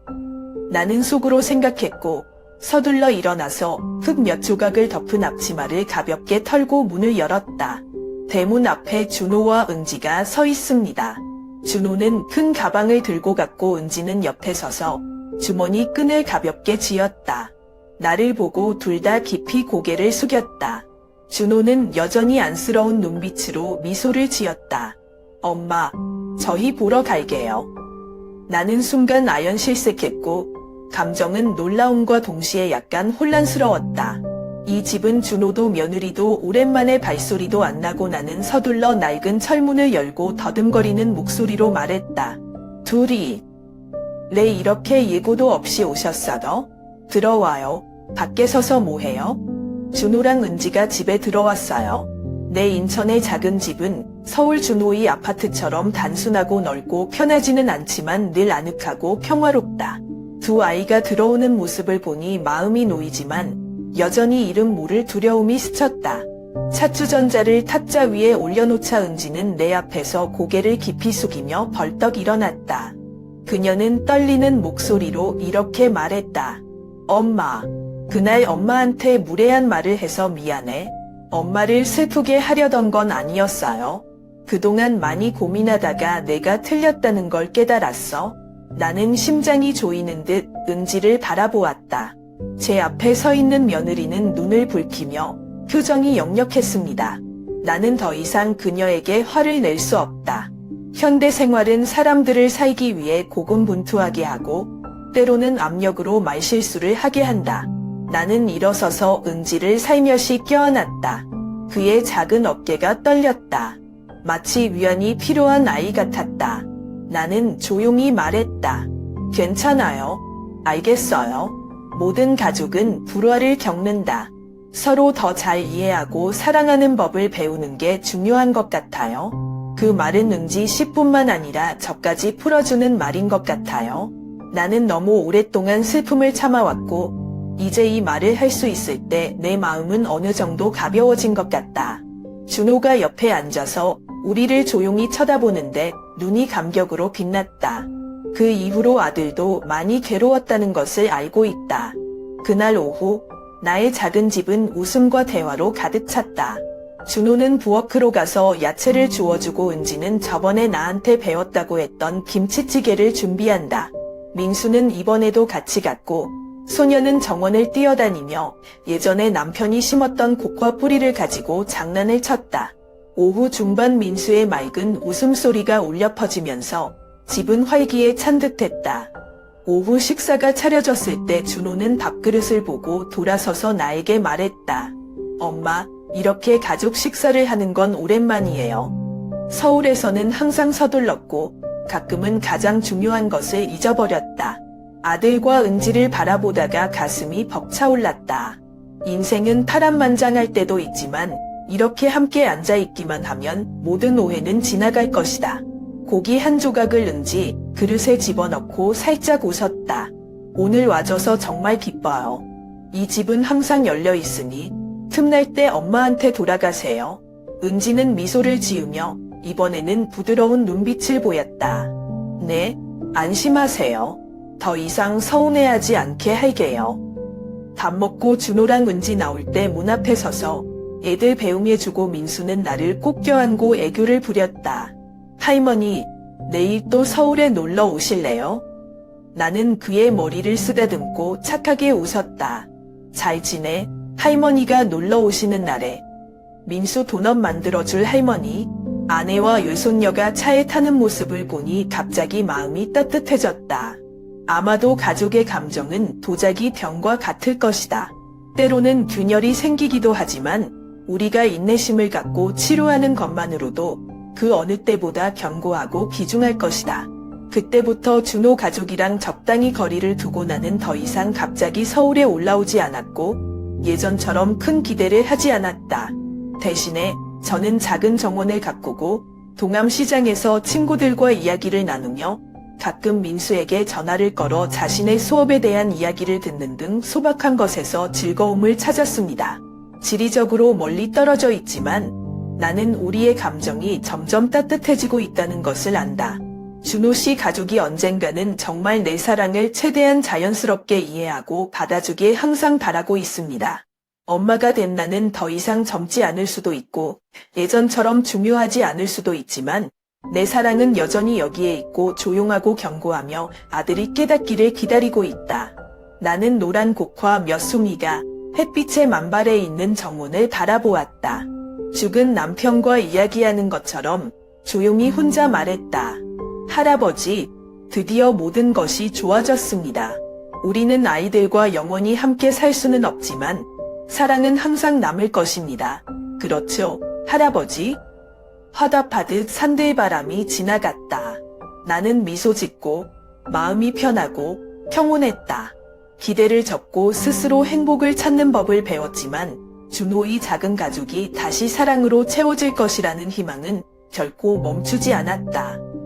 [SPEAKER 1] 나는 속으로 생각했고 서둘러 일어나서 흙 몇 조각을 덮은 앞치마를 가볍게 털고 문을 열었다. 대문 앞에 준호와 은지가 서 있습니다. 준호는 큰 가방을 들고 갔고 은지는 옆에 서서 주머니 끈을 가볍게 쥐었다. 나를 보고 둘 다 깊이 고개를 숙였다. 준호는 여전히 안쓰러운 눈빛으로 미소를 지었다. 엄마, 저희 보러 갈게요. 나는 순간 아연실색했고 감정은 놀라움과 동시에 약간 혼란스러웠다. 이 집은 준호도 며느리도 오랜만에 발소리도 안 나고 나는 서둘러 낡은 철문을 열고 더듬거리는 목소리로 말했다. 둘이. 네, 이렇게 예고도 없이 오셨어도? 들어와요. 밖에 서서 뭐해요? 준호랑 은지가 집에 들어왔어요. 내 인천의 작은 집은 서울 준호의 아파트처럼 단순하고 넓고 편하지는 않지만 늘 아늑하고 평화롭다. 두 아이가 들어오는 모습을 보니 마음이 놓이지만 여전히 이름 모를 두려움이 스쳤다. 차주전자를 탁자 위에 올려놓자 은지는 내 앞에서 고개를 깊이 숙이며 벌떡 일어났다. 그녀는 떨리는 목소리로 이렇게 말했다. 엄마, 그날 엄마한테 무례한 말을 해서 미안해. 엄마를 슬프게 하려던 건 아니었어요. 그동안 많이 고민하다가 내가 틀렸다는 걸 깨달았어. 나는 심장이 조이는 듯 은지를 바라보았다. 제 앞에 서 있는 며느리는 눈을 붉히며 표정이 역력했습니다. 나는 더 이상 그녀에게 화를 낼 수 없다. 현대 생활은 사람들을 살기 위해 고군분투하게 하고 때로는 압력으로 말실수를 하게 한다. 나는 일어서서 은지를 살며시 껴안았다. 그의 작은 어깨가 떨렸다. 마치 위안이 필요한 아이 같았다. 나는 조용히 말했다. 괜찮아요. 알겠어요. 모든 가족은 불화를 겪는다. 서로 더 잘 이해하고 사랑하는 법을 배우는 게 중요한 것 같아요. 그 말은 은지 씨뿐만 아니라 저까지 풀어주는 말인 것 같아요. 나는 너무 오랫동안 슬픔을 참아왔고 이제 이 말을 할 수 있을 때 내 마음은 어느 정도 가벼워진 것 같다. 준호가 옆에 앉아서 우리를 조용히 쳐다보는데 눈이 감격으로 빛났다. 그 이후로 아들도 많이 괴로웠다는 것을 알고 있다. 그날 오후 나의 작은 집은 웃음과 대화로 가득 찼다. 준호는 부엌으로 가서 야채를 주워주고 은지는 저번에 나한테 배웠다고 했던 김치찌개를 준비한다. 민수는 이번에도 같이 갔고 소녀는 정원을 뛰어다니며 예전에 남편이 심었던 국화 뿌리를 가지고 장난을 쳤다. 오후 중반 민수의 맑은 웃음소리가 울려 퍼지면서 집은 활기에 찬 듯했다. 오후 식사가 차려졌을 때 준호는 밥그릇을 보고 돌아서서 나에게 말했다. 엄마, 이렇게 가족 식사를 하는 건 오랜만이에요. 서울에서는 항상 서둘렀고 가끔은 가장 중요한 것을 잊어버렸다. 아들과 은지를 바라보다가 가슴이 벅차올랐다. 인생은 파란만장할 때도 있지만 이렇게 함께 앉아있기만 하면 모든 오해는 지나갈 것이다. 고기 한 조각을 은지 그릇에 집어넣고 살짝 웃었다. 오늘 와줘서 정말 기뻐요. 이 집은 항상 열려 있으니 틈날 때 엄마한테 돌아가세요. 은지는 미소를 지으며 이번에는 부드러운 눈빛을 보였다. 네, 안심하세요. 더 이상 서운해하지 않게 할게요. 밥 먹고 준호랑 은지 나올 때 문 앞에 서서 애들 배웅해주고 민수는 나를 꼭 껴안고 애교를 부렸다. 할머니, 내일 또 서울에 놀러 오실래요? 나는 그의 머리를 쓰다듬고 착하게 웃었다. 잘 지내? 할머니가 놀러 오시는 날에. 민수 도넛 만들어줄 할머니. 아내와 외손녀가 차에 타는 모습을 보니 갑자기 마음이 따뜻해졌다. 아마도 가족의 감정은 도자기 병과 같을 것이다. 때로는 균열이 생기기도 하지만 우리가 인내심을 갖고 치료하는 것만으로도 그 어느 때보다 견고하고 귀중할 것이다. 그때부터 준호 가족이랑 적당히 거리를 두고 나는 더 이상 갑자기 서울에 올라오지 않았고 예전처럼 큰 기대를 하지 않았다. 대신에 저는 작은 정원을 가꾸고 동암시장에서 친구들과 이야기를 나누며 가끔 민수에게 전화를 걸어 자신의 수업에 대한 이야기를 듣는 등 소박한 것에서 즐거움을 찾았습니다. 지리적으로 멀리 떨어져 있지만 나는 우리의 감정이 점점 따뜻해지고 있다는 것을 안다. 준호 씨 가족이 언젠가는 정말 내 사랑을 최대한 자연스럽게 이해하고 받아주길 항상 바라고 있습니다. 엄마가 된 나는 더 이상 젊지 않을 수도 있고 예전처럼 중요하지 않을 수도 있지만 내 사랑은 여전히 여기에 있고 조용하고 견고하며 아들이 깨닫기를 기다리고 있다. 나는 노란 곡화 몇 송이가 햇빛의 만발에 있는 정원을 바라보았다. 죽은 남편과 이야기하는 것처럼 조용히 혼자 말했다. 할아버지, 드디어 모든 것이 좋아졌습니다. 우리는 아이들과 영원히 함께 살 수는 없지만 사랑은 항상 남을 것입니다. 그렇죠, 할아버지? 화답하듯 산들바람이 지나갔다. 나는 미소 짓고 마음이 편하고 평온했다. 기대를 접고 스스로 행복을 찾는 법을 배웠지만 준호의 작은 가족이 다시 사랑으로 채워질 것이라는 희망은 결코 멈추지 않았다.